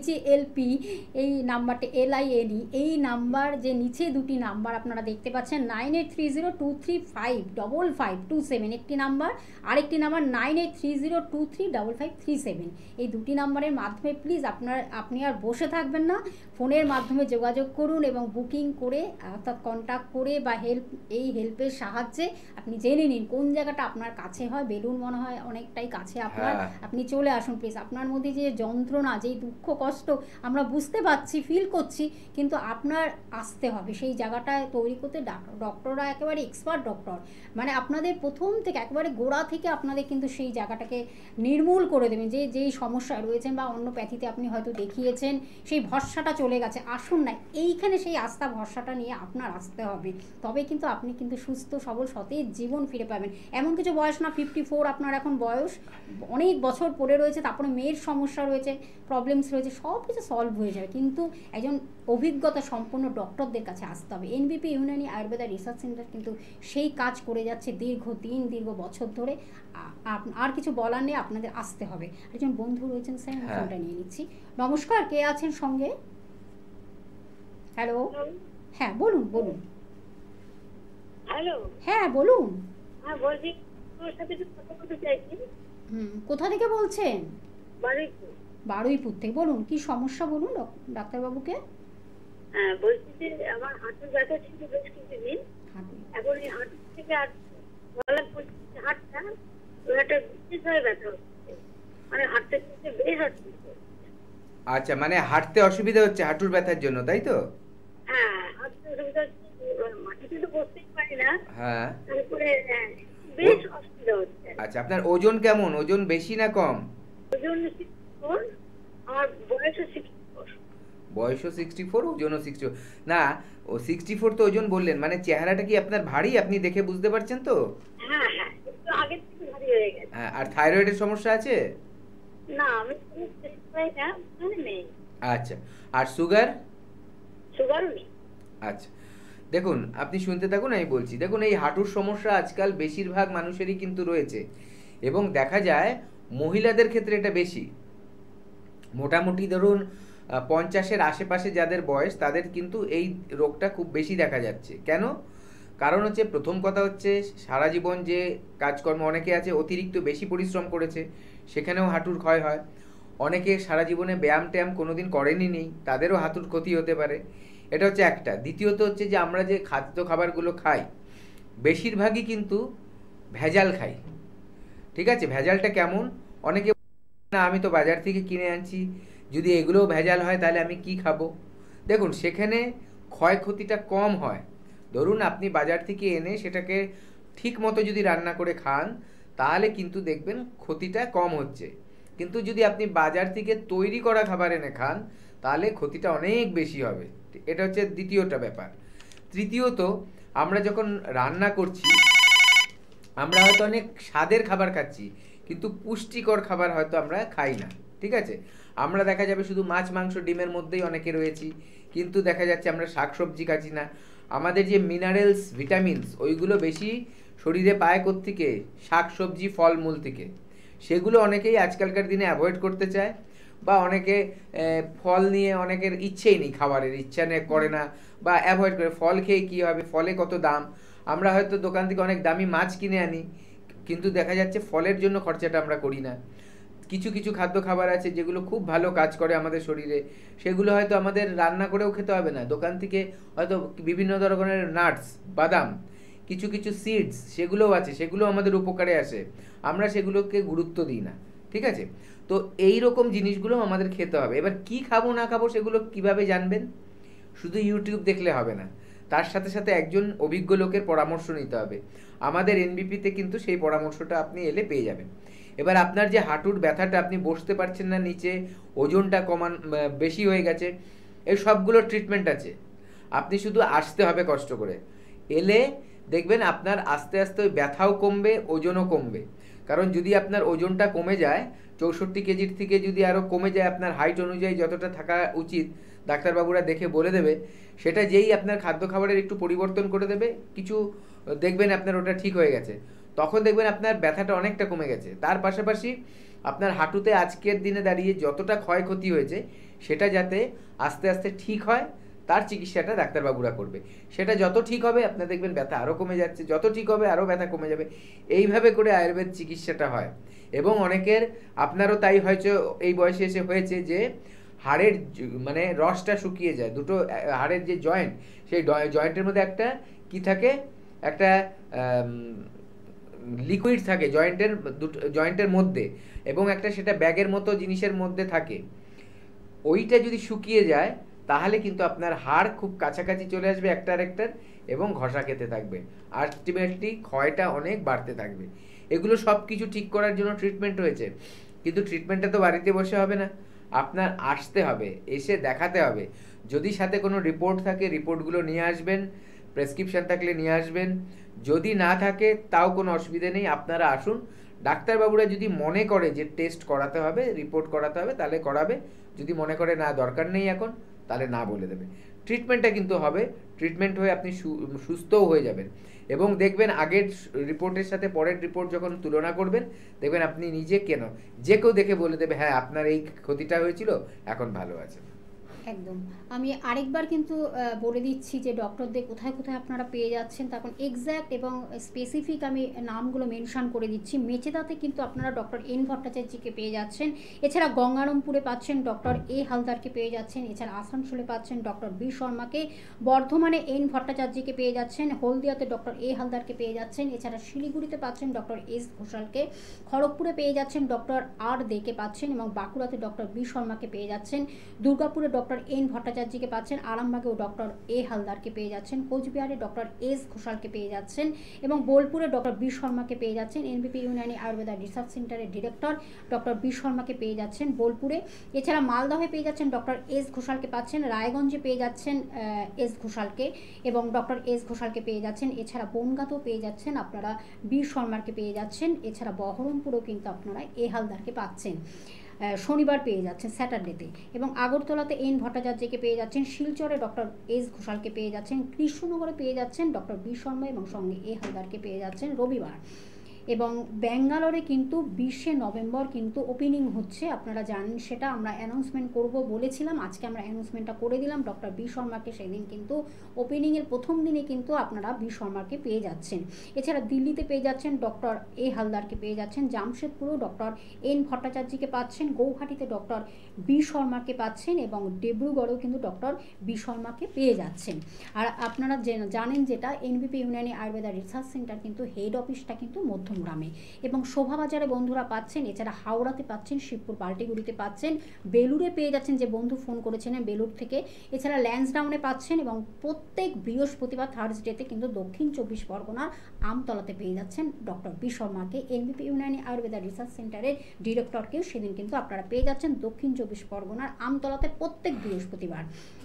Speaker 1: HLP, এই নাম্বারটি LINE, এই নাম্বার যে নিচে 2টি নাম্বার আপনারা দেখতে পাচ্ছেন, 9830235527, একটি নাম্বার, আরেকটি নাম্বার 9830235537। এই 2টি নাম্বারের মাধ্যমে প্লিজ আপনি আর বসে থাকবেন না, ফোনের মাধ্যমে যোগাযোগ করুন এবং বুকিং করে, অর্থাৎ কন্ট্যাক্ট করে বা এই হেল্পের সাহায্যে আপনি জেনে নিন কোন জায়গাটা আপনার কাছে হয়। বেলুন মনে হয় অনেকটাই কাছে আপনার, আপনি চলে আসুন প্লিজ। আপনার মধ্যে যে যন্ত্রণা, যেই দুঃখ কষ্ট আমরা বুঝতে পারছি, ফিল করছি, কিন্তু আপনার আসতে হবে সেই জায়গাটায় তৈরি করতে। ডক্টররা একেবারে এক্সপার্ট ডক্টর, মানে আপনাদের প্রথম থেকে একেবারে গোড়া থেকে আপনাদের কিন্তু সেই জায়গাটাকে নির্মূল করে দেবেন, যেই সমস্যা রয়েছে দেখিয়েছেন বা অন্য প্যাথিতে আপনি হয়তো দেখিয়েছেন, সেই ভরসাটা চলে গেছে। আসুন না, এইখানে সেই আস্থা ভরসাটা নিয়ে আপনার আসতে হবে, তবে কিন্তু আপনি কিন্তু সুস্থ সবল সতেজ জীবন ফিরে পাবেন। এমন কিছু বয়স না, 54 আপনার এখন বয়স, অনেক বছর পড়ে রয়েছে, তারপরে মেয়ের সমস্যা রয়েছে, প্রবলেমস রয়েছে, সব কিছু সলভ হয়ে যাবে, কিন্তু একজন অভিজ্ঞতা সম্পন্ন ডক্টরদের কাছে আসতে হবে। এনবিপি ইউনানি আয়ুর্বেদা রিসার্চ সেন্টার কিন্তু সেই কাজ করে যাচ্ছে দীর্ঘ বছর ধরে। আর কিছু বলার নেই, আপনাদের আসতে হবে। একজন বন্ধু রয়েছেন স্যার, ফোনটা নিয়ে নিচ্ছি। নমস্কার, কে আছেন সঙ্গে? হ্যালো, হ্যাঁ বলুন বলুন।
Speaker 11: হ্যালো,
Speaker 1: হ্যাঁ বলুন।
Speaker 11: হ্যাঁ বলছি, তোর সাথে একটু কথা বলতে চাইছি।
Speaker 1: কোথা থেকে বলছেন?
Speaker 11: বারুইপুর।
Speaker 1: বারুইপুর থেকে বলুন, কি সমস্যা বলুন ডাক্তারবাবুকে।
Speaker 11: হ্যাঁ বলছি যে আমার হাঁটুর ব্যথা ছিল বেশ কিছুদিন, এখন এই হাঁটু থেকে আর গলার পর্যন্ত হাতটা একটা বিশেষভাবে ব্যথা হচ্ছে, মানে হাঁটতে চলতে বেশ হাঁটতে।
Speaker 2: আচ্ছা, মানে হাঁটতে অসুবিধা হচ্ছে হাঁটুর ব্যথার জন্য, তাই তো?
Speaker 11: হ্যাঁ, হাঁটতে অসুবিধা হচ্ছে, মাটিতে তো বসতেই পারি না।
Speaker 2: হ্যাঁ,
Speaker 11: তারপরে বেশ অসুবিধা হচ্ছে।
Speaker 2: আচ্ছা, আপনার ওজন কেমন? ওজন বেশি না কম?
Speaker 11: ওজন 64, আমার বয়সও 64।
Speaker 2: বয়সও 64, ওজনও 64? না, ও 64 তো ওজন বললেন, মানে চেহারাটা কি আপনার ভারী? আপনি দেখে বুঝতে পারছেন তো?
Speaker 11: হ্যাঁ হ্যাঁ, একটু আগের থেকে ভারী হয়ে গেছে।
Speaker 2: হ্যাঁ, আর থাইরয়েডের সমস্যা আছে?
Speaker 11: না, আমি কোনো টেস্ট করাই না, মানে নেই।
Speaker 2: আচ্ছা, আর সুগার?
Speaker 11: সুগারও নেই।
Speaker 2: আচ্ছা, দেখুন আপনি শুনতে থাকুন, আমি বলছি। দেখুন, এই হাঁটুর সমস্যা আজকাল বেশিরভাগ মানুষেরই কিন্তু রয়েছে, এবং দেখা যায় মহিলাদের ক্ষেত্রে এটা বেশি। মোটামুটি ধরুন 50-এর আশেপাশে যাদের বয়স, তাদের কিন্তু এই রোগটা খুব বেশি দেখা যাচ্ছে। কেন? কারণ হচ্ছে, প্রথম কথা হচ্ছে সারা জীবন যে কাজকর্ম, অনেকে আছে অতিরিক্ত বেশি পরিশ্রম করেছে, সেখানেও হাঁটুর ক্ষয় হয়। অনেকে সারা জীবনে ব্যায়াম ট্যায়াম কোনোদিন করেনি নেই, তাদেরও হাঁটুর ক্ষতি হতে পারে। এটা হচ্ছে একটা। দ্বিতীয়ত হচ্ছে যে আমরা যে খাদ্য খাবারগুলো খাই, বেশিরভাগই কিন্তু ভেজাল খাই। ঠিক আছে? ভেজালটা কেমন? অনেকে না, আমি তো বাজার থেকে কিনে আনছি, যদি এগুলোও ভেজাল হয় তাহলে আমি কি খাবো? দেখুন, সেখানে ক্ষয়ক্ষতিটা কম হয়। ধরুন আপনি বাজার থেকে এনে সেটাকে ঠিক মতো যদি রান্না করে খান, তাহলে কিন্তু দেখবেন ক্ষতিটা কম হচ্ছে। কিন্তু যদি আপনি বাজার থেকে তৈরি করা খাবার এনে খান, তাহলে ক্ষতিটা অনেক বেশি হবে। এটা হচ্ছে দ্বিতীয়টা ব্যাপার। তৃতীয়ত, আমরা যখন রান্না করছি, আমরা হয়তো অনেক স্বাদের খাবার খাচ্ছি, কিন্তু পুষ্টিকর খাবার হয়তো আমরা খাই না। ঠিক আছে? আমরা দেখা যাবে শুধু মাছ মাংস ডিমের মধ্যেই অনেকে রয়েছি, কিন্তু দেখা যাচ্ছে আমরা শাকসবজি খাচ্ছি না। আমাদের যে মিনারেলস, ভিটামিনস, ওইগুলো বেশি শরীরে পায় কোত্থেকে? শাকসবজি, ফলমূল থেকে। সেগুলো অনেকেই আজকালকার দিনে অ্যাভয়েড করতে চায়, বা অনেকে ফল নিয়ে অনেকের ইচ্ছেই নেই, খাবারের ইচ্ছা করে না, বা অ্যাভয়েড করে। ফল খেয়ে কী হবে? ফলে কত দাম। আমরা হয়তো দোকান থেকে অনেক দামি মাছ কিনে আনি, কিন্তু দেখা যাচ্ছে ফলের জন্য খরচাটা আমরা করি না। কিছু কিছু খাদ্য খাবার আছে যেগুলো খুব ভালো কাজ করে আমাদের শরীরে, সেগুলো হয়তো আমাদের রান্না করেও খেতে হবে না। দোকান থেকে হয়তো বিভিন্ন ধরনের নাটস, বাদাম, কিছু কিছু সিডস, সেগুলোও আছে, সেগুলো আমাদের উপকারে আসে, আমরা সেগুলোকে গুরুত্ব দিই না। ঠিক আছে? তো এই রকম জিনিসগুলো আমাদের খেতে হবে। এবার কি খাবো না খাবো সেগুলো কিভাবে জানবেন? শুধু ইউটিউব দেখলে হবে না, তার সাথে সাথে একজন অভিজ্ঞ লোকের পরামর্শ নিতে হবে। আমাদের এনবিপিতে কিন্তু সেই পরামর্শটা আপনি এলে পেয়ে যাবেন। এবার আপনার যে হাঁটুর ব্যথাটা, আপনি বসতে পারছেন না নিচে, ওজনটা বেশি হয়ে গেছে, এই সবগুলোর ট্রিটমেন্ট আছে। আপনি শুধু আসতে হবে কষ্ট করে। এলে দেখবেন আপনার আস্তে আস্তে ওই ব্যথাও কমবে, ওজনও কমবে। কারণ যদি আপনার ওজনটা কমে যায়, 64 কেজির থেকে যদি আরও কমে যায়, আপনার হাইট অনুযায়ী যতটা থাকা উচিত ডাক্তারবাবুরা দেখে বলে দেবে, সেটা যেই আপনার খাদ্য খাবারের একটু পরিবর্তন করে দেবে, কিছু দেখবেন আপনার ওটা ঠিক হয়ে গেছে, তখন দেখবেন আপনার ব্যথাটা অনেকটা কমে গেছে। তার পাশাপাশি আপনার হাঁটুতে আজকের দিনে দাঁড়িয়ে যতটা ক্ষয়ক্ষতি হয়েছে, সেটা যাতে আস্তে আস্তে ঠিক হয়, তার চিকিৎসাটা ডাক্তারবাবুরা করবে। সেটা যত ঠিক হবে আপনার দেখবেন ব্যথা আরও কমে যাচ্ছে, যত ঠিক হবে আরও ব্যথা কমে যাবে। এইভাবে করে আয়ুর্বেদ চিকিৎসাটা হয়। এবং অনেকের, আপনারও তাই হয়তো এই বয়সে এসে হয়েছে যে হাড়ের মানে রসটা শুকিয়ে যায়, দুটো হাড়ের যে জয়েন্ট, সেই জয়েন্টের মধ্যে একটা কি থাকে, একটা লিকুইড থাকে জয়েন্টের মধ্যে, এবং একটা সেটা ব্যাগের মতো জিনিসের মধ্যে থাকে। ওইটা যদি শুকিয়ে যায়, তাহলে কিন্তু আপনার হাড় খুব কাছাকাছি চলে আসবে একটা আরেকটার, এবং ঘষা খেতে থাকবে, আলটিমেটলি ক্ষয়টা অনেক বাড়তে থাকবে। এগুলো সব কিছু ঠিক করার জন্য ট্রিটমেন্ট হয়েছে, কিন্তু ট্রিটমেন্টটা তো বাড়িতে বসে হবে না, আপনার আসতে হবে, এসে দেখাতে হবে। যদি সাথে কোনো রিপোর্ট থাকে রিপোর্টগুলো নিয়ে আসবেন, প্রেসক্রিপশান থাকলে নিয়ে আসবেন, যদি না থাকে তাও কোনো অসুবিধা নেই, আপনারা আসুন। ডাক্তারবাবুরা যদি মনে করে যে টেস্ট করাতে হবে, রিপোর্ট করাতে হবে, তাহলে করাবে। যদি মনে করে না দরকার নেই এখন, তাহলে না বলে দেবে। ট্রিটমেন্টটা কিন্তু হবে, ট্রিটমেন্ট হয়ে আপনি সুস্থও হয়ে যাবেন। এবং দেখবেন আগের রিপোর্টের সাথে পরের রিপোর্ট যখন তুলনা করবেন, দেখবেন আপনি নিজে কেন যে কেউ দেখে বলে দেবে হ্যাঁ আপনার এই ক্ষতিটা হয়েছিল, এখন ভালো আছে।
Speaker 1: একদম। আমি আরেকবার কিন্তু বলে দিচ্ছি যে ডক্টরদের কোথায় কোথায় আপনারা পেয়ে যাচ্ছেন, তখন এক্স্যাক্ট এবং স্পেসিফিক আমি নামগুলো মেনশন করে দিচ্ছি। মেচেদাতে কিন্তু আপনারা ডক্টর এন ভট্টাচার্যকে পেয়ে যাচ্ছেন, এছাড়া গঙ্গারামপুরে পাচ্ছেন ডক্টর এ হালদারকে পেয়ে যাচ্ছেন, এছাড়া আসানসোলে পাচ্ছেন ডক্টর বি শর্মাকে, বর্ধমানে এন ভট্টাচার্যকে পেয়ে যাচ্ছেন, হলদিয়াতে ডক্টর এ হালদারকে পেয়ে যাচ্ছেন, এছাড়া শিলিগুড়িতে পাচ্ছেন ডক্টর এস ঘোষালকে, খড়গপুরে পেয়ে যাচ্ছেন ডক্টর আর দেকে পাচ্ছেন, এবং বাঁকুড়াতে ডক্টর বি শর্মাকে পেয়ে যাচ্ছেন, দুর্গাপুরে ডক্টর এন ভট্টাচার্যকে পাচ্ছেন, আরামবাগেও ডক্টর এ হালদারকে পেয়ে যাচ্ছেন, কোচবিহারে ডক্টর এস ঘোষালকে পেয়ে যাচ্ছেন, এবং বোলপুরে ডক্টর বি শর্মাকে পেয়ে যাচ্ছেন। এনবিপি ইউনানি আয়ুর্বেদা রিসার্চ সেন্টারের ডিরেক্টর ডক্টর বি শর্মাকে পেয়ে যাচ্ছেন বোলপুরে। এছাড়া মালদহে পেয়ে যাচ্ছেন ডক্টর এস ঘোষালকে পাচ্ছেন, রায়গঞ্জে পেয়ে যাচ্ছেন এস ঘোষালকে এবং ডক্টর এস ঘোষালকে পেয়ে যাচ্ছেন। এছাড়া বনগাঁতেও পেয়ে যাচ্ছেন আপনারা বি শর্মাকে পেয়ে যাচ্ছেন। এছাড়া বহরমপুরেও কিন্তু আপনারা এ হালদারকে পাচ্ছেন, শনিবার পেয়ে যাচ্ছেন, স্যাটারডেতে। এবং আগরতলাতে এন ভট্টাচার্যকে পেয়ে যাচ্ছেন, শিলচরে ডক্টর এস ঘোষালকে পেয়ে যাচ্ছেন, কৃষ্ণনগরে পেয়ে যাচ্ছেন ডক্টর বি শর্মা এবং সঙ্গে এ হালদারকে পেয়ে যাচ্ছেন রবিবার। এবং ব্যাঙ্গালোরে কিন্তু 20শে নভেম্বর কিন্তু ওপেনিং হচ্ছে, আপনারা জানেন সেটা, আমরা অ্যানাউন্সমেন্ট করব বলেছিলাম, আজকে আমরা অ্যানাউন্সমেন্টটা করে দিলাম। ডক্টর বি শর্মাকে সেদিন কিন্তু ওপেনিংয়ের প্রথম দিনে কিন্তু আপনারা বি শর্মাকে পেয়ে যাচ্ছেন। এছাড়া দিল্লিতে পেয়ে যাচ্ছেন ডক্টর এ হালদারকে পেয়ে যাচ্ছেন, জামশেদপুরেও ডক্টর এন ভট্টাচার্যকে পাচ্ছেন, গৌহাটিতে ডক্টর বি শর্মাকে পাচ্ছেন এবং ডিব্রুগড়েও কিন্তু ডক্টর বি শর্মাকে পেয়ে যাচ্ছেন। আর আপনারা জানেন যেটা এনবিপি ইউনানি আয়ুর্বেদা রিসার্চ সেন্টার কিন্তু হেড অফিসটা কিন্তু মধ্যমগ্রামে, এবং শোভাবাজারে বন্ধুরা পাচ্ছেন, এছাড়া হাওড়াতে পাচ্ছেন, শিবপুর পাল্টিগুড়িতে পাচ্ছেন, বেলুড়ে পেয়ে যাচ্ছেন যে বন্ধু ফোন করেছিলেন বেলুড় থেকে, এছাড়া ল্যান্সডাউনে পাচ্ছেন, এবং প্রত্যেক বৃহস্পতিবার থার্সডেতে কিন্তু দক্ষিণ 24 পরগনার আমতলাতে পেয়ে যাচ্ছেন ডক্টর বি শর্মাকে। এনবিপি ইউনানি আয়ুর্বেদা রিসার্চ সেন্টারের ডিরেক্টরকেও সেদিন কিন্তু আপনারা পেয়ে যাচ্ছেন দক্ষিণ 24 পরগনার আমতলাতে প্রত্যেক বৃহস্পতিবার।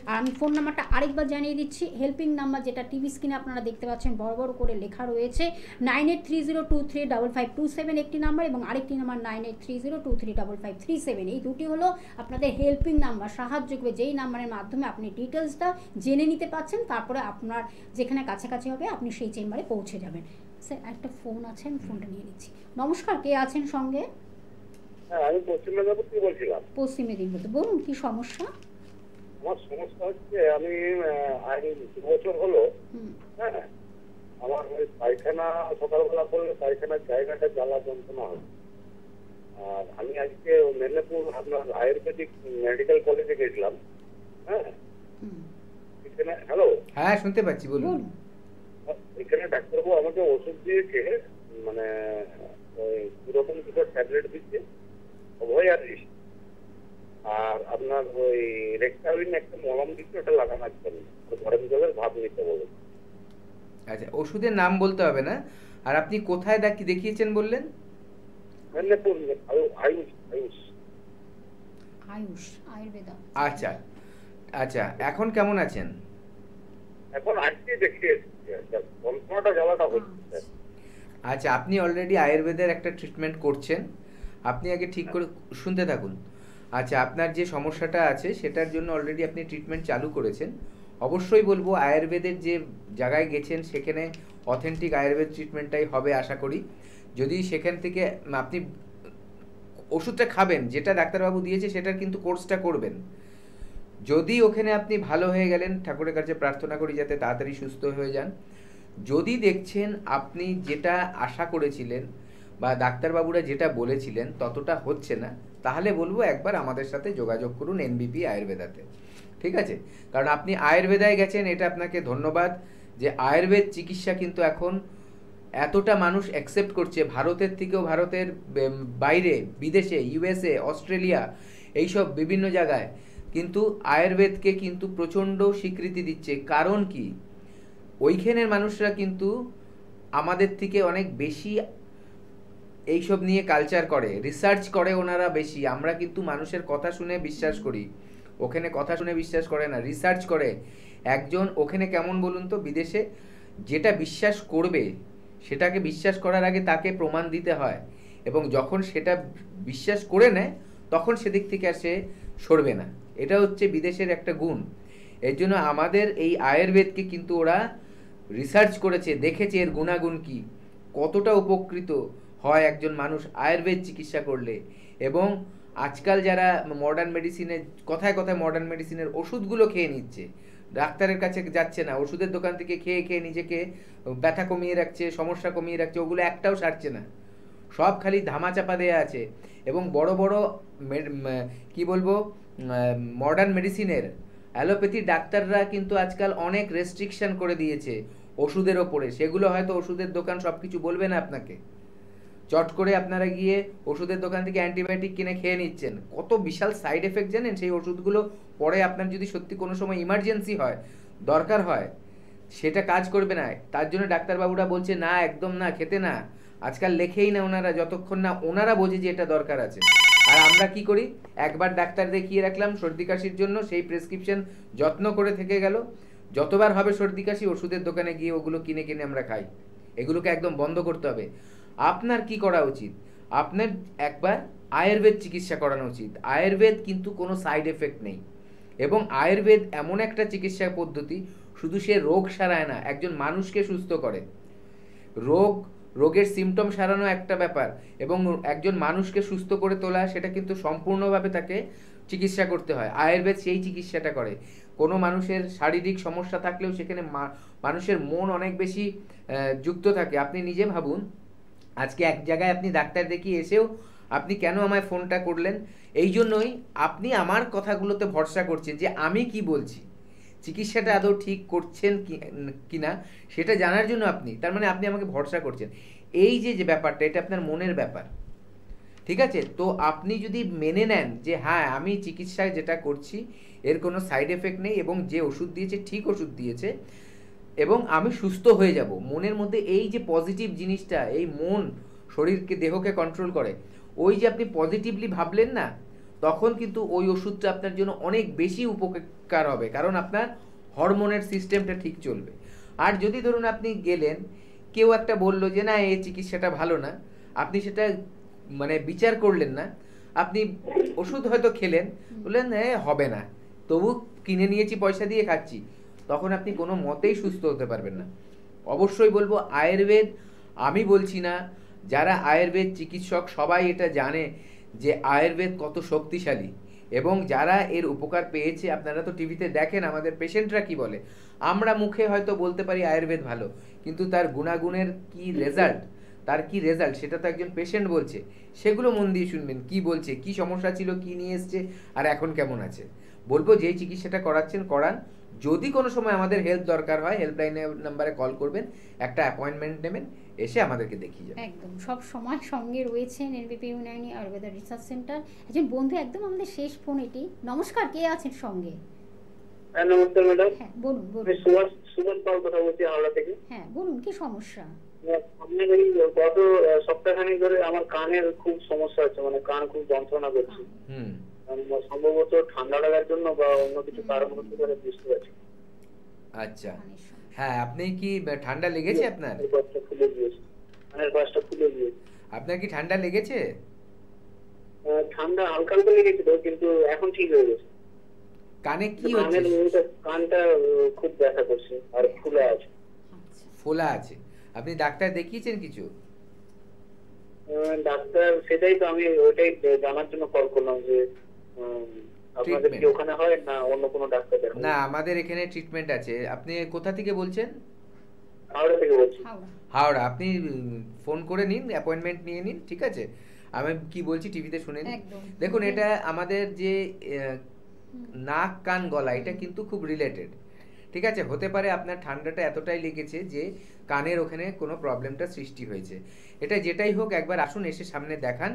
Speaker 1: আর আমি ফোন নাম্বারটা আরেকবার জানিয়ে দিচ্ছি, হেল্পিং নাম্বার যেটা টিভি স্ক্রিনে আপনারা দেখতে পাচ্ছেন বড় বড় করে লেখা রয়েছে, 9830235527 একটি নাম্বার, এবং আরেকটি নাম্বার 9830235537। এই দুটি হলো আপনাদের হেল্পিং নাম্বার, সাহায্য করবে, যেই নাম্বারের মাধ্যমে আপনি ডিটেলসটা জেনে নিতে পারছেন, তারপরে আপনার যেখানে কাছাকাছি হবে আপনি সেই চেম্বারে পৌঁছে যাবেন। স্যার একটা ফোন আছে, আমি ফোনটা নিয়ে নিচ্ছি। নমস্কার, কে আছেন সঙ্গে?
Speaker 4: হ্যাঁ, আমি পশ্চিম মেদিনীপুর থেকে বলছিলাম।
Speaker 1: পশ্চিম মেদিনীপুর, বলুন কি সমস্যা?
Speaker 4: আমার সমস্যা হচ্ছে আমি 2 বছর হলো, হ্যাঁ, আমার ওই পায়খানা সকালবেলা করলে পায়খানার জায়গাটা জ্বালা যন্ত্রণা হয়। আর আমি আজকে মেদিনীপুর আপনার আয়ুর্বেদিক মেডিকেল কলেজে গেছিলাম, হ্যাঁ, এখানে, হ্যালো, হ্যাঁ
Speaker 2: শুনতে পাচ্ছি, বলুন।
Speaker 4: এখানে ডাক্তারবাবু আমাকে ওষুধ দিয়েছে, মানে ওই 2 রকম 2টো ট্যাবলেট দিচ্ছে, অভয় আর রিস্ট, আর আপনার ওই রেক্টাউরিন একটা মলম দিচ্ছে, ওটা লাগানোর জন্য গরম জলের ভাব নিতে বলে।
Speaker 2: আচ্ছা, ওষুধের নাম বলতে হবে না। আর আপনি কোথায় দেখিয়েছেন বললেন?
Speaker 4: মেদিনীপুর আয়ুষ
Speaker 1: আয়ুর্বেদা।
Speaker 2: আচ্ছা আচ্ছা, এখন কেমন আছেন?
Speaker 4: এখন আজকে দেখিয়েছি, যন্ত্রণাটা জ্বালাটা হচ্ছে।
Speaker 2: আচ্ছা, আপনি অলরেডি আয়ুর্বেদের একটা ট্রিটমেন্ট করছেন, আপনি আগে ঠিক করে শুনতে থাকুন। আচ্ছা, আপনার যে সমস্যাটা আছে সেটার জন্য অলরেডি আপনি ট্রিটমেন্ট চালু করেছেন। অবশ্যই বলবো আয়ুর্বেদের যে জায়গায় গেছেন সেখানে অথেন্টিক আয়ুর্বেদ ট্রিটমেন্টটাই হবে আশা করি। যদি সেখান থেকে আপনি ওষুধটা খাবেন, যেটা ডাক্তারবাবু দিয়েছে সেটার কিন্তু কোর্সটা করবেন। যদি ওখানে আপনি ভালো হয়ে গেলেন, ঠাকুরের কাছে প্রার্থনা করি যাতে তাড়াতাড়ি সুস্থ হয়ে যান। যদি দেখছেন আপনি যেটা আশা করেছিলেন বা ডাক্তারবাবুরা যেটা বলেছিলেন ততটা হচ্ছে না, তাহলে বলবো একবার আমাদের সাথে যোগাযোগ করুন এনবিপি আয়ুর্বেদাতে, ঠিক আছে? কারণ আপনি আয়ুর্বেদায় গেছেন, এটা আপনাকে ধন্যবাদ যে আয়ুর্বেদ চিকিৎসা কিন্তু এখন এতটা মানুষ অ্যাকসেপ্ট করছে, ভারতের থেকেও, ভারতের বাইরে, বিদেশে, ইউএসএ, অস্ট্রেলিয়া, এইসব বিভিন্ন জায়গায় কিন্তু আয়ুর্বেদকে কিন্তু প্রচণ্ড স্বীকৃতি দিচ্ছে। কারণ কি, ওইখানের মানুষরা কিন্তু আমাদের থেকে অনেক বেশি এইসব নিয়ে কালচার করে, রিসার্চ করে ওনারা বেশি। আমরা কিন্তু মানুষের কথা শুনে বিশ্বাস করি, ওখানে কথা শুনে বিশ্বাস করে না, রিসার্চ করে। একজন ওখানে কেমন বলুন তো, বিদেশে যেটা বিশ্বাস করবে সেটাকে বিশ্বাস করার আগে তাকে প্রমাণ দিতে হয়, এবং যখন সেটা বিশ্বাস করে নেয় তখন সেদিক থেকে আর সে সরবে না। এটা হচ্ছে বিদেশের একটা গুণ। এর জন্য আমাদের এই আয়ুর্বেদকে কিন্তু ওরা রিসার্চ করেছে, দেখেছে এর গুণাগুণ কি, কতটা উপকৃত হয় একজন মানুষ আয়ুর্বেদ চিকিৎসা করলে। এবং আজকাল যারা মডার্ন মেডিসিনের কথায় কথায় মডার্ন মেডিসিনের ওষুধগুলো খেয়ে নিচ্ছে, ডাক্তারের কাছে যাচ্ছে না, ওষুধের দোকান থেকে খেয়ে খেয়ে নিজেকে ব্যথা কমিয়ে রাখছে, সমস্যা কমিয়ে রাখছে, ওগুলো একটাও সারছে না, সব খালি ধামাচাপা দেওয়া আছে। এবং বড় বড় কি বলবো মডার্ন মেডিসিনের অ্যালোপ্যাথি ডাক্তাররা কিন্তু আজকাল অনেক রেস্ট্রিকশন করে দিয়েছে ওষুধের ওপরে। সেগুলো হয়তো ওষুধের দোকান সব কিছু বলবে না আপনাকে, চট করে আপনারা গিয়ে ওষুধের দোকান থেকে অ্যান্টিবায়োটিক কিনে খেয়ে নিচ্ছেন। কত বিশাল সাইড এফেক্ট জানেন সেই ওষুধগুলো। পরে আপনার যদি সত্যি কোনো সময় ইমার্জেন্সি হয়, দরকার হয়, সেটা কাজ করবে না। তার জন্য ডাক্তারবাবুরা বলছে না, একদম না, খেতে না। আজকাল লেখেই না ওনারা, যতক্ষণ না ওনারা বোঝে যে এটা দরকার আছে। আর আমরা কি করি, একবার ডাক্তার দেখিয়ে রাখলাম সর্দি কাশির জন্য, সেই প্রেসক্রিপশন যত্ন করে থেকে গেল, যতবার হবে সর্দি কাশি ওষুধের দোকানে গিয়ে ওগুলো কিনে কিনে আমরা খাই। এগুলোকে একদম বন্ধ করতে হবে। আপনার কি করা উচিত, আপনার একবার আয়ুর্বেদ চিকিৎসা করানো উচিত। আয়ুর্বেদ কিন্তু কোনো সাইড এফেক্ট নেই, এবং আয়ুর্বেদ এমন একটা চিকিৎসা পদ্ধতি, শুধু সে রোগ সারায় না, একজন মানুষকে সুস্থ করে। রোগের সিমটম সারানো একটা ব্যাপার, এবং একজন মানুষকে সুস্থ করে তোলা সেটা কিন্তু সম্পূর্ণভাবে তাকে চিকিৎসা করতে হয়। আয়ুর্বেদ সেই চিকিৎসাটা করে। কোনো মানুষের শারীরিক সমস্যা থাকলেও সেখানে মানুষের মন অনেক বেশি যুক্ত থাকে। আপনি নিজে ভাবুন, আজকে এক জায়গায় আপনি ডাক্তার দেখিয়ে এসেও আপনি কেন আমায় ফোনটা করলেন? এই জন্যই আপনি আমার কথাগুলোতে ভরসা করছেন যে আমি কি বলছি, চিকিৎসাটা আদৌ ঠিক করছেন কি না সেটা জানার জন্য আপনি, তার মানে আপনি আমাকে ভরসা করছেন। এই যে ব্যাপারটা, এটা আপনার মনের ব্যাপার, ঠিক আছে? তো আপনি যদি মেনে নেন যে হ্যাঁ আমি চিকিৎসা যেটা করছি এর কোনো সাইড এফেক্ট নেই, এবং যে ওষুধ দিয়েছে ঠিক ওষুধ দিয়েছে, এবং আমি সুস্থ হয়ে যাব, মনের মধ্যে এই যে পজিটিভ জিনিসটা, এই মন শরীরকে দেহকে কন্ট্রোল করে, ওই যে আপনি পজিটিভলি ভাবলেন না, তখন কিন্তু ওই ওষুধটা আপনার জন্য অনেক বেশি উপকার হবে, কারণ আপনার হরমোনের সিস্টেমটা ঠিক চলবে। আর যদি ধরুন আপনি গেলেন, কেউ একটা বললো যে না এই চিকিৎসাটা ভালো না, আপনি সেটা মানে বিচার করলেন না, আপনি ওষুধ হয়তো খেলেন, বললেন হবে না, তবু কিনে নিয়েছি, পয়সা দিয়ে খাচ্ছি, তখন আপনি কোনো মতেই সুস্থ হতে পারবেন না। অবশ্যই বলবো আয়ুর্বেদ, আমি বলছি না, যারা আয়ুর্বেদ চিকিৎসক সবাই এটা জানে যে আয়ুর্বেদ কত শক্তিশালী, এবং যারা এর উপকার পেয়েছে, আপনারা তো টিভিতে দেখেন আমাদের পেশেন্টরা কি বলে। আমরা মুখে হয়তো বলতে পারি আয়ুর্বেদ ভালো, কিন্তু তার গুণাগুণের কি রেজাল্ট, সেটা তো একজন পেশেন্ট বলছে। সেগুলো মন দিয়ে শুনবেন, কি বলছে, কি সমস্যা ছিল, কি নিয়ে এসছে, আর এখন কেমন আছে। বলবো যেই চিকিৎসাটা করাচ্ছেন করান। যদি কোনো সময় আমাদের হেল্প দরকার হয়, হেল্পলাইনের নাম্বারে কল করবেন, একটা অ্যাপয়েন্টমেন্ট নেবেন, এসে আমাদেরকে দেখিয়ে যাবেন।
Speaker 1: একদম সব সময় সঙ্গে রয়েছেন এনবিপি ইউনানি আয়ুর্বেদা রিসার্চ সেন্টার একজন বন্ধু। একদম আমাদের শেষ ফোন এটি। নমস্কার, কে আছেন সঙ্গে?
Speaker 4: হ্যাঁ নমস্কার ম্যাডাম।
Speaker 1: হ্যাঁ বলুন।
Speaker 4: আমি সুমন পাল কথা বলছি হাওড়া থেকে।
Speaker 1: হ্যাঁ বলুন, কি সমস্যা?
Speaker 4: আপনার এই গত সপ্তাহখানেক ধরে আমার কানের খুব সমস্যা হচ্ছে, মানে কান খুব যন্ত্রণা করছে। সম্ভবত ঠান্ডা লাগার জন্য বা অন্য কিছু কারণ হতে পারে, বুঝতে পারছি।
Speaker 2: আচ্ছা, হ্যাঁ আপনি কি ঠান্ডা লেগেছে? আপনার আপনার কি ঠান্ডা লেগেছে?
Speaker 4: ঠান্ডা হালকা হালকা লেগেছিল, কিন্তু এখন ঠিক হয়ে গেছে।
Speaker 2: কানে কি হচ্ছে?
Speaker 4: কানটা খুব ব্যথা করছে আর ফুলা আছে।
Speaker 2: ফোলা আছে। আপনি ডাক্তার দেখিয়েছেন কিছু?
Speaker 4: ডাক্তার সেটাই তো আমি ওইটাই জানার জন্য কল করলাম যে আপনাদের কি ওখানে হয় না অন্য কোনো ডাক্তার দেখান?
Speaker 2: না, আমাদের এখানে ট্রিটমেন্ট আছে। আপনি কোথা থেকে বলছেন?
Speaker 4: হাওড়া থেকে বলছি।
Speaker 2: হাওড়া। আপনি ফোন করে নিন, অ্যাপয়েন্টমেন্ট নিয়ে নিন, ঠিক আছে? আমি কি বলছি টিভিতে শুনে নিন। দেখুন, এটা আমাদের যে নাক কান গলা, এটা কিন্তু খুব রিলেটেড, ঠিক আছে? হতে পারে আপনার ঠান্ডাটা এতটাই লেগেছে যে কানের ওখানে কোনো প্রবলেমটা সৃষ্টি হয়েছে। এটা যেটাই হোক, একবার আসুন, এসে সামনে দেখান।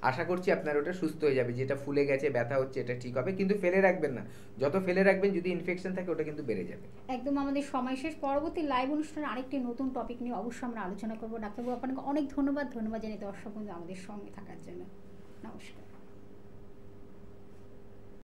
Speaker 2: আশা করছি আপনার ওটা সুস্থ হয়ে যাবে। যেটা ফুলে গেছে, ব্যথা হচ্ছে, এটা ঠিক হবে, কিন্তু ফেলে রাখবেন না। যত ফেলে রাখবেন, যদি ইনফেকশন থাকে ওটা কিন্তু বেড়ে যাবে।
Speaker 1: একদম আমাদের সময় শেষ। পরবর্তী লাইভ অনুষ্ঠানে আরেকটি নতুন টপিক নিয়ে অবশ্যই আমরা আলোচনা করবো। ডাক্তারবাবু আপনাকে অনেক ধন্যবাদ জানিয়ে দর্শক বন্ধু আমাদের সঙ্গে থাকার জন্য। নমস্কার।